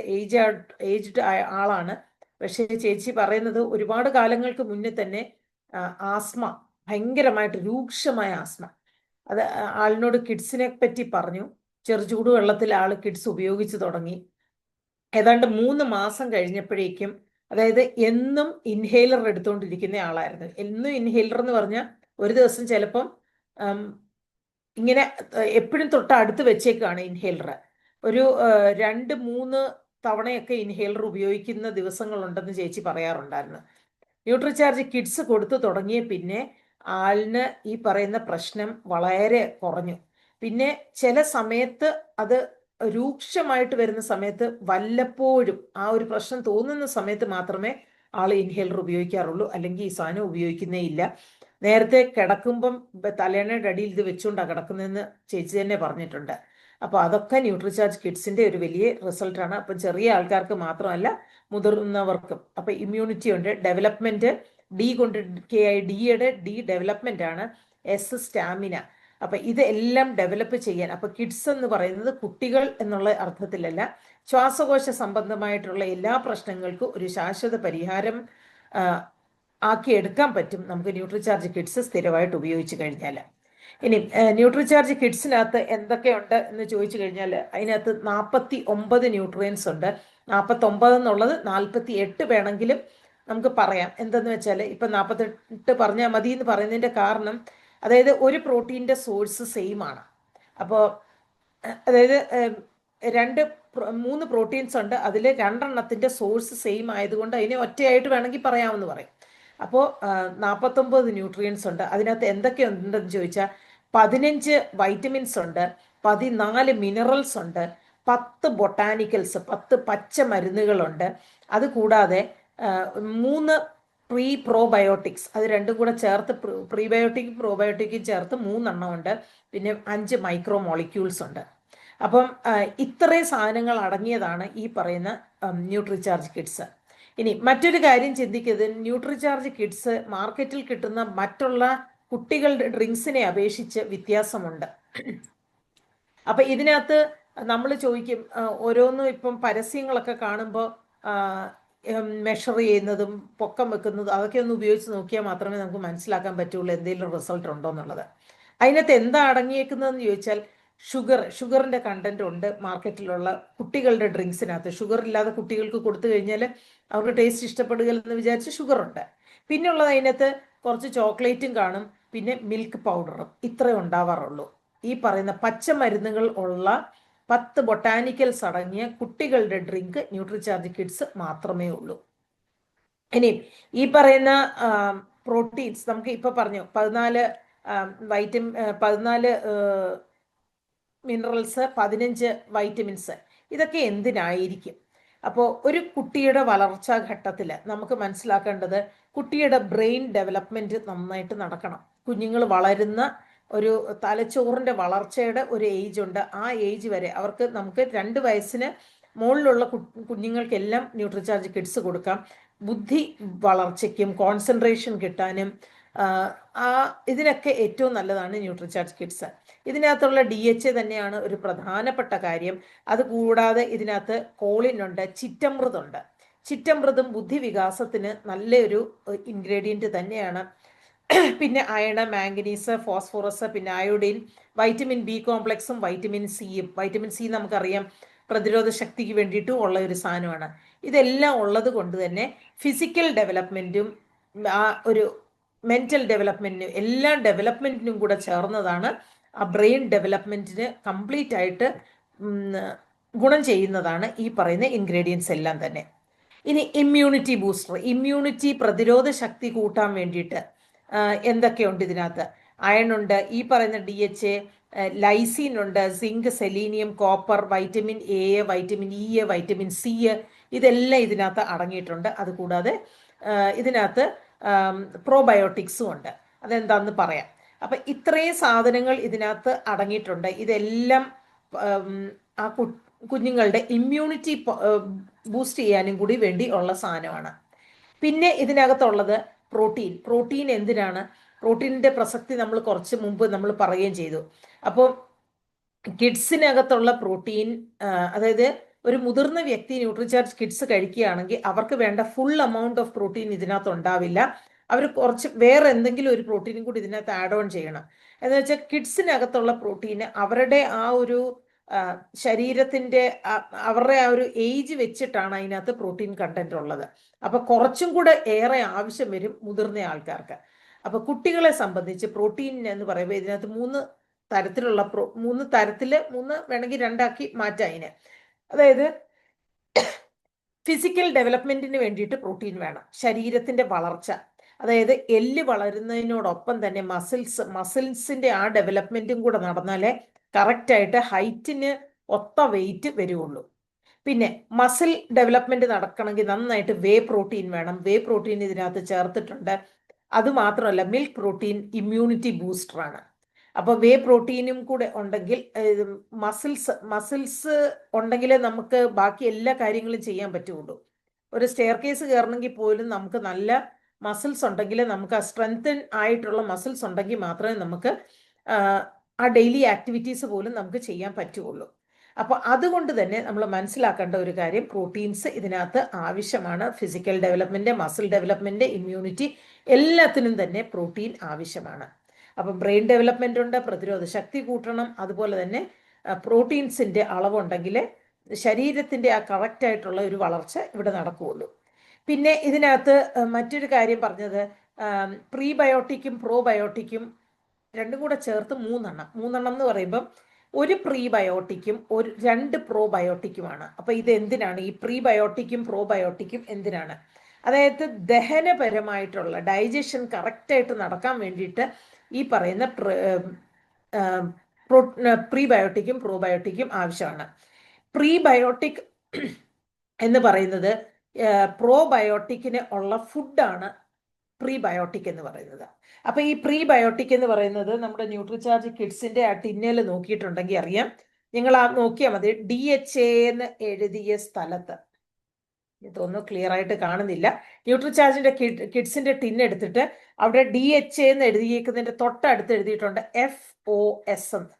ഏജ്ഡ് ആളാണ്. പക്ഷേ ചേച്ചി പറയുന്നത് ഒരുപാട് കാലങ്ങൾക്ക് മുന്നേ തന്നെ ആസ്മ, ഭയങ്കരമായിട്ട് രൂക്ഷമായ ആസ്മ. അത് ആളിനോട് കിഡ്സിനെ പറ്റി പറഞ്ഞു. ചെറുചൂട് വെള്ളത്തിൽ ആള് കിഡ്സ് ഉപയോഗിച്ച് തുടങ്ങി. ഏതാണ്ട് 3 മാസം കഴിഞ്ഞപ്പോഴേക്കും, അതായത് എന്നും ഇൻഹേലർ എടുത്തുകൊണ്ടിരിക്കുന്ന ആളായിരുന്നു. എന്നും ഇൻഹേലർ എന്ന് പറഞ്ഞാൽ ഒരു ദിവസം ചിലപ്പം ഇങ്ങനെ എപ്പോഴും തൊട്ട് അടുത്ത് വെച്ചേക്കാണ് ഇൻഹേലർ. ഒരു 2-3 തവണയൊക്കെ ഇൻഹേലർ ഉപയോഗിക്കുന്ന ദിവസങ്ങളുണ്ടെന്ന് ചേച്ചി പറയാറുണ്ടായിരുന്നു. ന്യൂട്രിചാർജ് കിഡ്സ് കൊടുത്തു തുടങ്ങിയ പിന്നെ ആളിന് ഈ പറയുന്ന പ്രശ്നം വളരെ കുറഞ്ഞു. പിന്നെ ചില സമയത്ത് അത് രൂക്ഷമായിട്ട് വരുന്ന സമയത്ത് വല്ലപ്പോഴും ആ ഒരു പ്രശ്നം തോന്നുന്ന സമയത്ത് മാത്രമേ ആൾ ഇൻഹേലർ ഉപയോഗിക്കാറുള്ളൂ, അല്ലെങ്കിൽ ഈ സാധനം ഉപയോഗിക്കുന്നേ ഇല്ല. നേരത്തെ കിടക്കുമ്പം തലേണയുടെ അടിയിൽ ഇത് വെച്ചുകൊണ്ടാണ് കിടക്കുന്നതെന്ന് ചേച്ചി തന്നെ പറഞ്ഞിട്ടുണ്ട്. അപ്പോൾ അതൊക്കെ ന്യൂട്രിചാർജ് കിഡ്സിന്റെ ഒരു വലിയ റിസൾട്ടാണ്. അപ്പം ചെറിയ ആൾക്കാർക്ക് മാത്രമല്ല, മുതിർന്നവർക്കും. അപ്പം ഇമ്മ്യൂണിറ്റി ഉണ്ട്, ഡെവലപ്മെന്റ്, ഡി കൊണ്ട് ഡിയുടെ ഡെവലപ്മെന്റ് ആണ്, എസ് സ്റ്റാമിന. അപ്പൊ ഇതെല്ലാം ഡെവലപ്പ് ചെയ്യാൻ, അപ്പൊ കിഡ്സ് എന്ന് പറയുന്നത് കുട്ടികൾ എന്നുള്ള അർത്ഥത്തിലല്ല, ശ്വാസകോശ സംബന്ധമായിട്ടുള്ള എല്ലാ പ്രശ്നങ്ങൾക്കും ഒരു ശാശ്വത പരിഹാരം ആക്കിയെടുക്കാൻ പറ്റും നമുക്ക് ന്യൂട്രിചാർജ് കിഡ്സ് സ്ഥിരമായിട്ട് ഉപയോഗിച്ച് കഴിഞ്ഞാൽ. ഇനി ന്യൂട്രിചാർജ് കിഡ്സിനകത്ത് എന്തൊക്കെയുണ്ട് എന്ന് ചോദിച്ചു കഴിഞ്ഞാൽ, അതിനകത്ത് 49 ന്യൂട്രിയൻസ് ഉണ്ട്. 49 എന്നുള്ളത് 48 വേണമെങ്കിലും നമുക്ക് പറയാം. എന്തെന്ന് വെച്ചാൽ ഇപ്പം 48 പറഞ്ഞാൽ മതി എന്ന് പറയുന്നതിൻ്റെ കാരണം, അതായത് ഒരു പ്രോട്ടീൻ്റെ സോഴ്സ് സെയിം ആണ്. അപ്പോൾ അതായത് 3 പ്രോട്ടീൻസ് ഉണ്ട്, അതിൽ 2 സോഴ്സ് സെയിം ആയതുകൊണ്ട് അതിനെ ഒറ്റയായിട്ട് വേണമെങ്കിൽ പറയാമെന്ന് പറയും. അപ്പോൾ 49 ന്യൂട്രിയൻസ് ഉണ്ട്. അതിനകത്ത് എന്തൊക്കെയുണ്ടെന്ന് ചോദിച്ചാൽ 15 വൈറ്റമിൻസ് ഉണ്ട്, 14 മിനറൽസ് ഉണ്ട്, 10 ബൊട്ടാനിക്കൽസ്, 10 പച്ചമരുന്നുകളുണ്ട്. അതുകൂടാതെ 3 പ്രോബയോട്ടിക്സ്, അത് രണ്ടും കൂടെ ചേർത്ത് പ്രീബയോട്ടിക്കും പ്രോബയോട്ടിക്കും ചേർത്ത് 3 ഉണ്ട്. പിന്നെ 5 മൈക്രോ മോളിക്യൂൾസ് ഉണ്ട്. അപ്പം ഇത്രയും സാധനങ്ങൾ അടങ്ങിയതാണ് ഈ പറയുന്ന ന്യൂട്രിചാർജ് കിഡ്സ്. ഇനി മറ്റൊരു കാര്യം ചിന്തിക്കുന്നത്, ന്യൂട്രിചാർജ് കിഡ്സ് മാർക്കറ്റിൽ കിട്ടുന്ന മറ്റുള്ള കുട്ടികളുടെ ഡ്രിങ്ക്സിനെ അപേക്ഷിച്ച് വ്യത്യാസമുണ്ട്. അപ്പൊ ഇതിനകത്ത് നമ്മൾ ചോദിക്കും, ഓരോന്നും ഇപ്പം പരസ്യങ്ങളൊക്കെ കാണുമ്പോൾ മെഷർ ചെയ്യുന്നതും പൊക്കം വെക്കുന്നതും അതൊക്കെ ഒന്ന് ഉപയോഗിച്ച് നോക്കിയാൽ മാത്രമേ നമുക്ക് മനസ്സിലാക്കാൻ പറ്റുള്ളൂ എന്തെങ്കിലും റിസൾട്ട് ഉണ്ടോ എന്നുള്ളത്. അതിനകത്ത് എന്താ അടങ്ങിയേക്കുന്നതെന്ന് ചോദിച്ചാൽ ഷുഗറിന്റെ കണ്ടന്റ് ഉണ്ട് മാർക്കറ്റിലുള്ള കുട്ടികളുടെ ഡ്രിങ്ക്സിനകത്ത്. ഷുഗർ ഇല്ലാതെ കുട്ടികൾക്ക് കൊടുത്തു കഴിഞ്ഞാൽ അവർക്ക് ടേസ്റ്റ് ഇഷ്ടപ്പെടുകയെന്ന് വിചാരിച്ച് ഷുഗർ ഉണ്ട്. പിന്നെ ഉള്ളത് അതിനകത്ത് കുറച്ച് ചോക്ലേറ്റും കാണും, പിന്നെ മിൽക്ക് പൗഡറും. ഇത്രേ ഉണ്ടാവാറുള്ളൂ. ഈ പറയുന്ന പച്ചമരുന്നുകൾ ഉള്ള 10 ബൊട്ടാനിക്കൽസ് അടങ്ങിയ കുട്ടികളുടെ ഡ്രിങ്ക് ന്യൂട്രിചാർജ് കിഡ്സ് മാത്രമേ ഉള്ളൂ. ഇനി ഈ പറയുന്ന പ്രോട്ടീൻസ് നമുക്ക് ഇപ്പൊ പറഞ്ഞു, 14 മിനറൽസ്, 15 വൈറ്റമിൻസ്. ഇതൊക്കെ എന്തിനായിരിക്കും? അപ്പോൾ ഒരു കുട്ടിയുടെ വളർച്ചാ ഘട്ടത്തിൽ നമുക്ക് മനസ്സിലാക്കേണ്ടത് കുട്ടിയുടെ ബ്രെയിൻ ഡെവലപ്മെന്റ് നന്നായിട്ട് നടക്കണം. കുഞ്ഞുങ്ങൾ വളരുന്ന ഒരു തലച്ചോറിന്റെ വളർച്ചയുടെ ഒരു ഏജ് ഉണ്ട്. ആ ഏജ് വരെ നമുക്ക് 2 വയസ്സിന് മുകളിലുള്ള കുഞ്ഞുങ്ങൾക്കെല്ലാം ന്യൂട്രിചാർജ് കിഡ്സ് കൊടുക്കാം. ബുദ്ധി വളർച്ചയ്ക്കും കോൺസെൻട്രേഷൻ കിട്ടാനും ഇതിനൊക്കെ ഏറ്റവും നല്ലതാണ് ന്യൂട്രിചാർജ് കിഡ്സ്. ഇതിനകത്തുള്ള DHA തന്നെയാണ് ഒരു പ്രധാനപ്പെട്ട കാര്യം. അതുകൂടാതെ ഇതിനകത്ത് കോളിൻ ഉണ്ട്, ചിറ്റമൃതുണ്ട്. ചിറ്റമൃതും ബുദ്ധി വികാസത്തിന് നല്ലൊരു ഇൻഗ്രീഡിയൻറ്റ് തന്നെയാണ്. പിന്നെ അയൺ, മാംഗനീസ്, ഫോസ്ഫറസ്, പിന്നെ അയോഡിൻ, വൈറ്റമിൻ B കോംപ്ലക്സും വൈറ്റമിൻ സിയും. വൈറ്റമിൻ സി നമുക്കറിയാം പ്രതിരോധ ശക്തിക്ക് വേണ്ടിയിട്ടും ഉള്ള ഒരു സാധനമാണ്. ഇതെല്ലാം ഉള്ളത് കൊണ്ട് തന്നെ ഫിസിക്കൽ ഡെവലപ്മെന്റും ആ ഒരു മെന്റൽ ഡെവലപ്മെന്റിനും എല്ലാ ഡെവലപ്മെന്റിനും കൂടെ ചേർന്നതാണ്. ആ ബ്രെയിൻ ഡെവലപ്മെന്റിന് കംപ്ലീറ്റ് ആയിട്ട് ഗുണം ചെയ്യുന്നതാണ് ഈ പറയുന്ന ഇൻഗ്രീഡിയൻസ് എല്ലാം തന്നെ. ഇനി ഇമ്മ്യൂണിറ്റി ബൂസ്റ്റർ, ഇമ്മ്യൂണിറ്റി പ്രതിരോധ ശക്തി കൂട്ടാൻ വേണ്ടിയിട്ട് എന്തൊക്കെയുണ്ട് ഇതിനകത്ത്? അയൺ ഉണ്ട്, ഈ പറയുന്ന DHA, ലൈസിൻ ഉണ്ട്, zinc, selenium, copper, vitamin A, vitamin E, vitamin C, ഇതെല്ലാം ഇതിനകത്ത് അടങ്ങിയിട്ടുണ്ട്. അതുകൂടാതെ ഇതിനകത്ത് പ്രോബയോട്ടിക്സും ഉണ്ട്. അതെന്താന്ന് പറയാം. അപ്പൊ ഇത്രയും സാധനങ്ങൾ ഇതിനകത്ത് അടങ്ങിയിട്ടുണ്ട്. ഇതെല്ലാം ആ കുഞ്ഞുങ്ങളുടെ ഇമ്മ്യൂണിറ്റി ബൂസ്റ്റ് ചെയ്യാനും കൂടി വേണ്ടി ഉള്ള സാധനമാണ്. പിന്നെ ഇതിനകത്തുള്ളത് പ്രോട്ടീൻ എന്തിനാണ്? പ്രോട്ടീനിന്റെ പ്രസക്തി നമ്മൾ കുറച്ച് മുമ്പ് നമ്മൾ പറയുകയും ചെയ്തു. അപ്പോൾ കിഡ്സിനകത്തുള്ള പ്രോട്ടീൻ, അതായത് ഒരു മുതിർന്ന വ്യക്തി ന്യൂട്രിചാർജ് കിഡ്സ് കഴിക്കുകയാണെങ്കിൽ അവർക്ക് വേണ്ട ഫുൾ എമൗണ്ട് ഓഫ് പ്രോട്ടീൻ ഇതിനകത്ത് ഉണ്ടാവില്ല. അവർ കുറച്ച് വേറെ എന്തെങ്കിലും ഒരു പ്രോട്ടീനും കൂടി ഇതിനകത്ത് ആഡ് ഓൺ ചെയ്യണം. എന്ന് വെച്ചാൽ കിഡ്സിനകത്തുള്ള പ്രോട്ടീന് അവരുടെ ആ ഒരു ശരീരത്തിന്റെ അവരുടെ ആ ഒരു ഏജ് വെച്ചിട്ടാണ് അതിനകത്ത് പ്രോട്ടീൻ കണ്ടന്റ് ഉള്ളത്. അപ്പൊ കുറച്ചും കൂടെ ഏറെ ആവശ്യം വരും മുതിർന്ന ആൾക്കാർക്ക്. അപ്പൊ കുട്ടികളെ സംബന്ധിച്ച് പ്രോട്ടീൻ എന്ന് പറയുമ്പോൾ ഇതിനകത്ത് 3 തരത്തിലുള്ള 3 വേണമെങ്കിൽ 2 മാറ്റാം അതിന്. അതായത് ഫിസിക്കൽ ഡെവലപ്മെന്റിന് വേണ്ടിയിട്ട് പ്രോട്ടീൻ വേണം. ശരീരത്തിന്റെ വളർച്ച, അതായത് എല്ല് വളരുന്നതിനോടൊപ്പം തന്നെ മസിൽസിന്റെ ആ ഡെവലപ്മെന്റും കൂടെ നടന്നാലേ കറക്റ്റായിട്ട് ഹൈറ്റിന് ഒത്ത വെയിറ്റ് വരുള്ളൂ. പിന്നെ മസിൽ ഡെവലപ്മെന്റ് നടക്കണമെങ്കിൽ നന്നായിട്ട് വേ പ്രോട്ടീൻ വേണം. വേ പ്രോട്ടീൻ ഇതിനകത്ത് ചേർത്തിട്ടുണ്ട്. അതുമാത്രമല്ല മിൽക്ക് പ്രോട്ടീൻ ഇമ്മ്യൂണിറ്റി ബൂസ്റ്ററാണ്. അപ്പോൾ വേ പ്രോട്ടീനും കൂടെ ഉണ്ടെങ്കിൽ മസിൽസ് ഉണ്ടെങ്കിലേ നമുക്ക് ബാക്കി എല്ലാ കാര്യങ്ങളും ചെയ്യാൻ പറ്റുള്ളൂ. ഒരു സ്റ്റെയർ കേസ് കയറണമെങ്കിൽ പോലും നമുക്ക് നല്ല മസിൽസ് ഉണ്ടെങ്കിൽ, നമുക്ക് ആ സ്ട്രെങ്തൻ ആയിട്ടുള്ള മസിൽസ് ഉണ്ടെങ്കിൽ മാത്രമേ നമുക്ക് ആ ഡെയിലി ആക്ടിവിറ്റീസ് പോലും നമുക്ക് ചെയ്യാൻ പറ്റുള്ളൂ. അപ്പോൾ അതുകൊണ്ട് തന്നെ നമ്മൾ മനസ്സിലാക്കേണ്ട ഒരു കാര്യം, പ്രോട്ടീൻസ് ഇതിനകത്ത് ആവശ്യമാണ്. Physical development, muscle development, immunity എല്ലാത്തിനും തന്നെ പ്രോട്ടീൻ ആവശ്യമാണ്. അപ്പം ബ്രെയിൻ ഡെവലപ്മെന്റ് ഉണ്ട്, പ്രതിരോധ ശക്തി കൂട്ടണം. അതുപോലെ തന്നെ പ്രോട്ടീൻസിന്റെ അളവുണ്ടെങ്കിൽ ശരീരത്തിന്റെ ആ കറക്റ്റ് ആയിട്ടുള്ള ഒരു വളർച്ച ഇവിടെ നടക്കുകയുള്ളൂ. പിന്നെ ഇതിനകത്ത് മറ്റൊരു കാര്യം പറഞ്ഞത്, പ്രീബയോട്ടിക്കും പ്രോബയോട്ടിക്കും രണ്ടും കൂടെ ചേർത്ത് 3 എന്ന് പറയുമ്പം ഒരു പ്രീബയോട്ടിക്കും 2 പ്രോബയോട്ടിക്കുമാണ്. അപ്പൊ ഇത് എന്തിനാണ്? ഈ പ്രീബയോട്ടിക്കും പ്രോബയോട്ടിക്കും എന്തിനാണ്? അതായത് ദഹനപരമായിട്ടുള്ള ഡൈജഷൻ കറക്റ്റായിട്ട് നടക്കാൻ വേണ്ടിയിട്ട് ഈ പറയുന്ന പ്രീബയോട്ടിക്കും പ്രോബയോട്ടിക്കും ആവശ്യമാണ്. പ്രീബയോട്ടിക് എന്ന് പറയുന്നത് പ്രോബയോട്ടിക്കിന് ഉള്ള ഫുഡാണ് പ്രീബയോട്ടിക് എന്ന് പറയുന്നത്. അപ്പൊ ഈ പ്രീബയോട്ടിക് എന്ന് പറയുന്നത് നമ്മുടെ ന്യൂട്രിചാർജ് കിഡ്സിന്റെ ആ ടിന്നൽ നോക്കിയിട്ടുണ്ടെങ്കിൽ അറിയാം. നിങ്ങൾ ആ നോക്കിയാൽ മതി, DHA എന്ന് എഴുതിയ സ്ഥലത്ത് ഇതൊന്നും ക്ലിയർ ആയിട്ട് കാണുന്നില്ല. ന്യൂട്രിചാർജിന്റെ കിഡ്സിന്റെ ടിൻ എടുത്തിട്ട് അവിടെ DHA എന്ന് എഴുതിയേക്കുന്നതിന്റെ തൊട്ടടുത്ത് എഴുതിയിട്ടുണ്ട് FOS എന്ന്.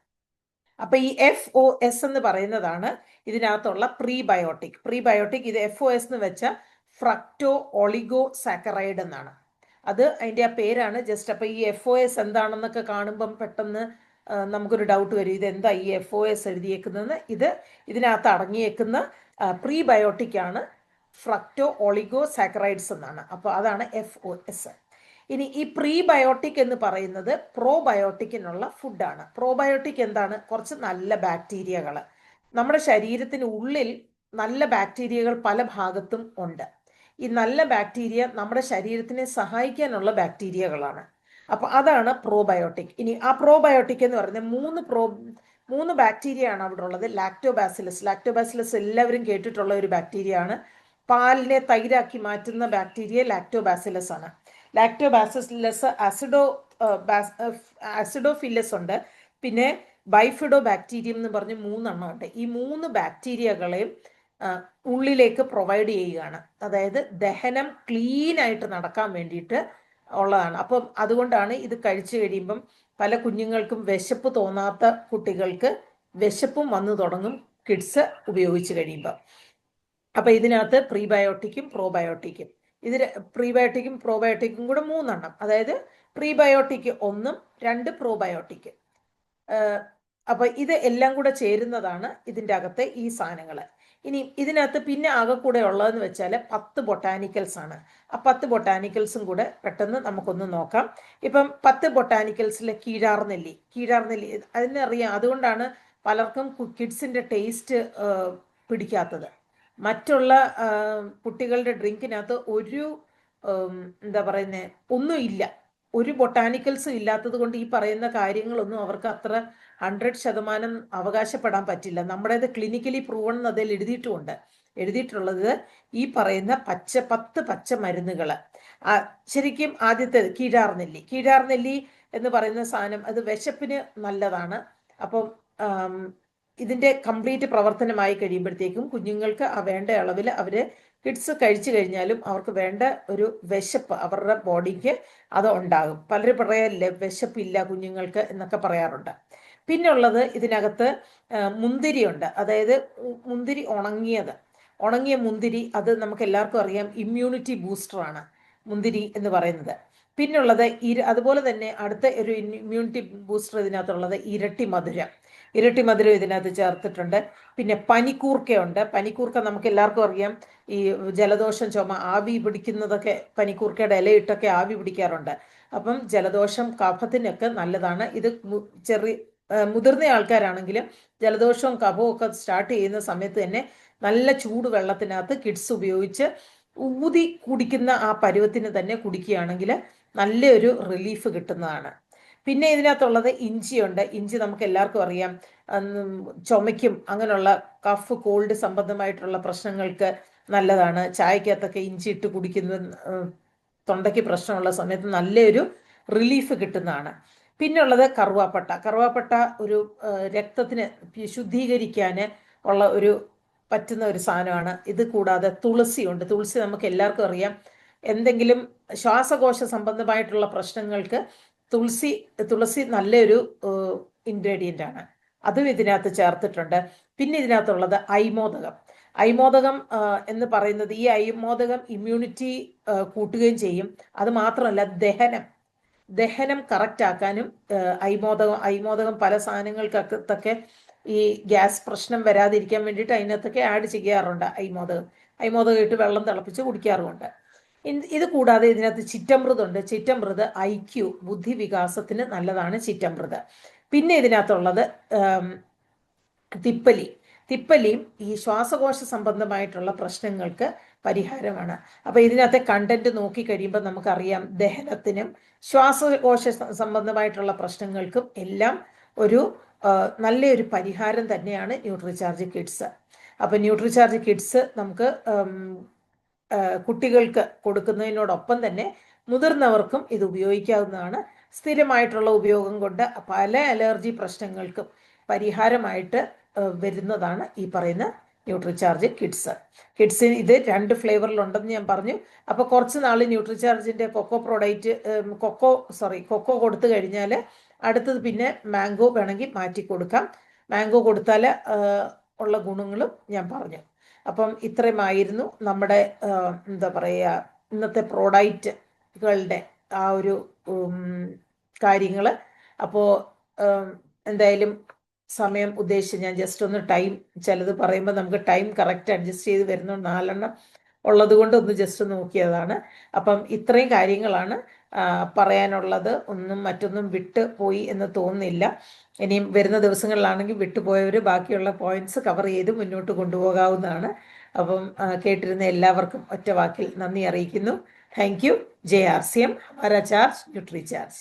അപ്പൊ ഈ FOS എന്ന് പറയുന്നതാണ് ഇതിനകത്തുള്ള പ്രീബയോട്ടിക്. ഇത് FOS എന്ന് വെച്ചാൽ ഫ്രക്ടോ ഒളിഗോ സാക്കറൈഡ് എന്നാണ്. അത് അതിന്റെ ആ പേരാണ്. ജസ്റ്റ് അപ്പൊ ഈ FOS എന്താണെന്നൊക്കെ കാണുമ്പം പെട്ടെന്ന് നമുക്കൊരു ഡൗട്ട് വരും, ഇത് എന്താ ഈ FOS എഴുതിയേക്കുന്നതെന്ന്. ഇതിനകത്ത് അടങ്ങിയേക്കുന്ന പ്രീബയോട്ടിക് ആണ് ഫ്രക്ടോ ഒളിഗോ സാക്കറൈഡ്സ് എന്നാണ്. അപ്പോൾ അതാണ് FOS. ഇനി ഈ പ്രീബയോട്ടിക് എന്ന് പറയുന്നത് പ്രോബയോട്ടിക്കിനുള്ള ഫുഡാണ്. പ്രോബയോട്ടിക് എന്താണ്? കുറച്ച് നല്ല ബാക്ടീരിയകൾ. നമ്മുടെ ശരീരത്തിന് ഉള്ളിൽ നല്ല ബാക്ടീരിയകൾ പല ഭാഗത്തും ഉണ്ട്. ഈ നല്ല ബാക്ടീരിയ നമ്മുടെ ശരീരത്തിനെ സഹായിക്കാനുള്ള ബാക്ടീരിയകളാണ്. അപ്പൊ അതാണ് പ്രോബയോട്ടിക്. ഇനി ആ പ്രോബയോട്ടിക് എന്ന് പറയുന്നത് മൂന്ന് ബാക്ടീരിയ ആണ് അവിടെ ഉള്ളത്. ലാക്ടോബാസിലസ് എല്ലാവരും കേട്ടിട്ടുള്ള ഒരു ബാക്ടീരിയ ആണ്. പാലിനെ തൈരാക്കി മാറ്റുന്ന ബാക്ടീരിയ ലാക്ടോബാസിലസ് ആണ്. ലാക്ടോബാസിലസ് ആസിഡോഫില്ലസ് ഉണ്ട്, പിന്നെ ബൈഫിഡോ ബാക്ടീരിയം എന്ന് പറഞ്ഞ് 3 എണ്ണം ഉണ്ട്. ഈ 3 ബാക്ടീരിയകളെയും ഉള്ളിലേക്ക് പ്രൊവൈഡ് ചെയ്യുകയാണ്. അതായത് ദഹനം ക്ലീൻ ആയിട്ട് നടക്കാൻ വേണ്ടിയിട്ട് ഉള്ളതാണ്. അപ്പം അതുകൊണ്ടാണ് ഇത് കഴിച്ചു കഴിയുമ്പം പല കുഞ്ഞുങ്ങൾക്കും വിശപ്പ് തോന്നാത്ത കുട്ടികൾക്ക് വിശപ്പും വന്നു തുടങ്ങും കിഡ്സ് ഉപയോഗിച്ച് കഴിയുമ്പോൾ. അപ്പൊ ഇതിനകത്ത് പ്രീബയോട്ടിക്കും പ്രോബയോട്ടിക്കും പ്രീബയോട്ടിക്കും പ്രോബയോട്ടിക്കും കൂടെ 3 എണ്ണം. അതായത് പ്രീബയോട്ടിക് 1, 2 പ്രോബയോട്ടിക്. അപ്പൊ ഇത് എല്ലാം കൂടെ ചേരുന്നതാണ് ഇതിൻ്റെ അകത്തെ ഈ സാധനങ്ങൾ. ഇനി ഇതിനകത്ത് പിന്നെ ആകെ കൂടെ ഉള്ളതെന്ന് വെച്ചാൽ 10 ബൊട്ടാനിക്കൽസ് ആണ്. ആ 10 ബൊട്ടാനിക്കൽസും കൂടെ പെട്ടെന്ന് നമുക്കൊന്ന് നോക്കാം. ഇപ്പം 10 ബൊട്ടാനിക്കൽസിലെ കീഴാർനെല്ലി അതിനറിയാം. അതുകൊണ്ടാണ് പലർക്കും കിഡ്സിന്റെ ടേസ്റ്റ് പിടിക്കാത്തത്. മറ്റുള്ള കുട്ടികളുടെ ഡ്രിങ്കിനകത്ത് ഒരു എന്താ പറയുന്നത് ഒന്നും ഇല്ല, ഒരു ബൊട്ടാനിക്കൽസും ഇല്ലാത്തത് കൊണ്ട് ഈ പറയുന്ന കാര്യങ്ങളൊന്നും അവർക്ക് അത്ര 100% അവകാശപ്പെടാൻ പറ്റില്ല. നമ്മുടേത് ക്ലിനിക്കലി പ്രൂവൺ എന്ന് അതിൽ എഴുതിയിട്ടുള്ളത് ഈ പറയുന്ന 10 പച്ച മരുന്നുകൾ. ശരിക്കും ആദ്യത്തേത് കീഴാർനെല്ലി എന്ന് പറയുന്ന സാധനം അത് വിശപ്പിന് നല്ലതാണ്. അപ്പം ഇതിന്റെ കംപ്ലീറ്റ് പ്രവർത്തനമായി കഴിയുമ്പോഴത്തേക്കും കുഞ്ഞുങ്ങൾക്ക് വേണ്ട അളവിൽ അവര് കിഡ്സ് കഴിച്ചു കഴിഞ്ഞാലും അവർക്ക് വേണ്ട ഒരു വിശപ്പ് അവരുടെ ബോഡിക്ക് അത് ഉണ്ടാകും. പലരും പറയല്ലേ വിശപ്പില്ല കുഞ്ഞുങ്ങൾക്ക് എന്നൊക്കെ പറയാറുണ്ട്. പിന്നെ ഉള്ളത് ഇതിനകത്ത് മുന്തിരിയുണ്ട്. അതായത് മുന്തിരി ഉണങ്ങിയ മുന്തിരി, അത് നമുക്ക് എല്ലാവർക്കും അറിയാം ഇമ്മ്യൂണിറ്റി ബൂസ്റ്ററാണ് മുന്തിരി എന്ന് പറയുന്നത്. പിന്നുള്ളത് അതുപോലെ തന്നെ അടുത്ത ഒരു ഇമ്മ്യൂണിറ്റി ബൂസ്റ്റർ ഇതിനകത്തുള്ളത് ഇരട്ടി മധുരം ഇതിനകത്ത് ചേർത്തിട്ടുണ്ട്. പിന്നെ പനിക്കൂർക്കയുണ്ട്. പനിക്കൂർക്ക നമുക്ക് എല്ലാവർക്കും അറിയാം, ഈ ജലദോഷം ചുമ ആവി പിടിക്കുന്നതൊക്കെ പനിക്കൂർക്കയുടെ ഇലയിട്ടൊക്കെ ആവി പിടിക്കാറുണ്ട്. അപ്പം ജലദോഷം കഫത്തിനൊക്കെ നല്ലതാണ് ഇത്. മുതിർന്ന ആൾക്കാരാണെങ്കിലും ജലദോഷവും കഫവും ഒക്കെ സ്റ്റാർട്ട് ചെയ്യുന്ന സമയത്ത് തന്നെ നല്ല ചൂട് വെള്ളത്തിനകത്ത് കിഡ്സ് ഉപയോഗിച്ച് ഊതി കുടിക്കുന്ന ആ പരുവത്തിന് തന്നെ കുടിക്കുകയാണെങ്കിൽ നല്ലൊരു റിലീഫ് കിട്ടുന്നതാണ്. പിന്നെ ഇതിനകത്തുള്ളത് ഇഞ്ചിയുണ്ട്. ഇഞ്ചി നമുക്ക് എല്ലാവർക്കും അറിയാം ചുമയ്ക്കും അങ്ങനെയുള്ള കഫ് കോൾഡ് സംബന്ധമായിട്ടുള്ള പ്രശ്നങ്ങൾക്ക് നല്ലതാണ്. ചായക്കകത്തൊക്കെ ഇഞ്ചി ഇട്ട് കുടിക്കുന്ന തൊണ്ടയ്ക്ക് പ്രശ്നമുള്ള സമയത്ത് നല്ലൊരു റിലീഫ് കിട്ടുന്നതാണ്. പിന്നുള്ളത് കറുവാപ്പട്ട ഒരു രക്തത്തിന് ശുദ്ധീകരിക്കാൻ ഉള്ള ഒരു പറ്റുന്ന ഒരു സാധനമാണ്. ഇത് കൂടാതെ തുളസിയുണ്ട്. തുളസി നമുക്ക് എല്ലാവർക്കും അറിയാം, എന്തെങ്കിലും ശ്വാസകോശ സംബന്ധമായിട്ടുള്ള പ്രശ്നങ്ങൾക്ക് തുളസി നല്ലൊരു ഇൻഗ്രീഡിയൻ്റ് ആണ്. അതും ഇതിനകത്ത് ചേർത്തിട്ടുണ്ട്. പിന്നെ ഇതിനകത്തുള്ളത് ഐമോദകം എന്ന് പറയുന്നത്, ഈ ഐമോദകം ഇമ്മ്യൂണിറ്റി കൂട്ടുകയും ചെയ്യും. അത് മാത്രമല്ല ദഹനം കറക്റ്റ് ആക്കാനും ഐമോദകം പല സാധനങ്ങൾക്കൊക്കെ ഈ ഗ്യാസ് പ്രശ്നം വരാതിരിക്കാൻ വേണ്ടിയിട്ട് അതിനകത്തൊക്കെ ആഡ് ചെയ്യാറുണ്ട്. ഐമോദകം ഇട്ട് വെള്ളം തിളപ്പിച്ച് കുടിക്കാറുമുണ്ട്. ഇത് കൂടാതെ ഇതിനകത്ത് ചിറ്റമൃത് IQ ബുദ്ധി വികാസത്തിന് നല്ലതാണ് ചിറ്റമൃത്. പിന്നെ ഇതിനകത്തുള്ളത് തിപ്പലിയും ഈ ശ്വാസകോശ സംബന്ധമായിട്ടുള്ള പ്രശ്നങ്ങൾക്ക് പരിഹാരമാണ്. അപ്പൊ ഇതിനകത്തെ കണ്ടന്റ് നോക്കി കഴിയുമ്പോൾ നമുക്കറിയാം ദഹനത്തിനും ശ്വാസകോശ സംബന്ധമായിട്ടുള്ള പ്രശ്നങ്ങൾക്കും എല്ലാം ഒരു നല്ലൊരു പരിഹാരം തന്നെയാണ് ന്യൂട്രിചാർജ് കിഡ്സ്. അപ്പൊ ന്യൂട്രിചാർജ് കിഡ്സ് നമുക്ക് കുട്ടികൾക്ക് കൊടുക്കുന്നതിനോടൊപ്പം തന്നെ മുതിർന്നവർക്കും ഇത് ഉപയോഗിക്കാവുന്നതാണ്. സ്ഥിരമായിട്ടുള്ള ഉപയോഗം കൊണ്ട് പല അലർജി പ്രശ്നങ്ങൾക്കും പരിഹാരമായിട്ട് വരുന്നതാണ് ഈ പറയുന്ന ന്യൂട്രിചാർജ് കിഡ്സ്. കിഡ്സിന് ഇത് 2 ഫ്ലേവറിലുണ്ടെന്ന് ഞാൻ പറഞ്ഞു. അപ്പോൾ കുറച്ച് നാൾ ന്യൂട്രിചാർജിൻ്റെ കൊക്കോ കൊടുത്തു കഴിഞ്ഞാൽ അടുത്തത് പിന്നെ മാംഗോ വേണമെങ്കിൽ മാറ്റി കൊടുക്കാം. മാംഗോ കൊടുത്താൽ ഉള്ള ഗുണങ്ങളും ഞാൻ പറഞ്ഞു. അപ്പം ഇത്രയുമായിരുന്നു നമ്മുടെ എന്താ പറയുക ഇന്നത്തെ പ്രോഡക്റ്റുകളുടെ ആ ഒരു കാര്യങ്ങൾ. അപ്പോൾ എന്തായാലും സമയം ഉദ്ദേശിച്ച് ഞാൻ ജസ്റ്റ് ഒന്ന് ടൈം ചിലത് പറയുമ്പോൾ നമുക്ക് ടൈം കറക്റ്റ് അഡ്ജസ്റ്റ് ചെയ്ത് വരുന്ന 4 ഉള്ളത് കൊണ്ട് ഒന്ന് ജസ്റ്റ് നോക്കിയതാണ്. അപ്പം ഇത്രയും കാര്യങ്ങളാണ് പറയാനുള്ളത്. മറ്റൊന്നും വിട്ട് പോയി എന്ന് തോന്നുന്നില്ല. ഇനിയും വരുന്ന ദിവസങ്ങളിലാണെങ്കിൽ വിട്ടുപോയവർ ബാക്കിയുള്ള പോയിന്റ്സ് കവർ ചെയ്ത് മുന്നോട്ട് കൊണ്ടുപോകാവുന്നതാണ്. അപ്പം കേട്ടിരുന്ന എല്ലാവർക്കും ഒറ്റ വാക്കിൽ നന്ദി അറിയിക്കുന്നു. Thank you. JRCM, ഹമാരാ ചാർജ് ന്യൂട്രി ചാർജ്.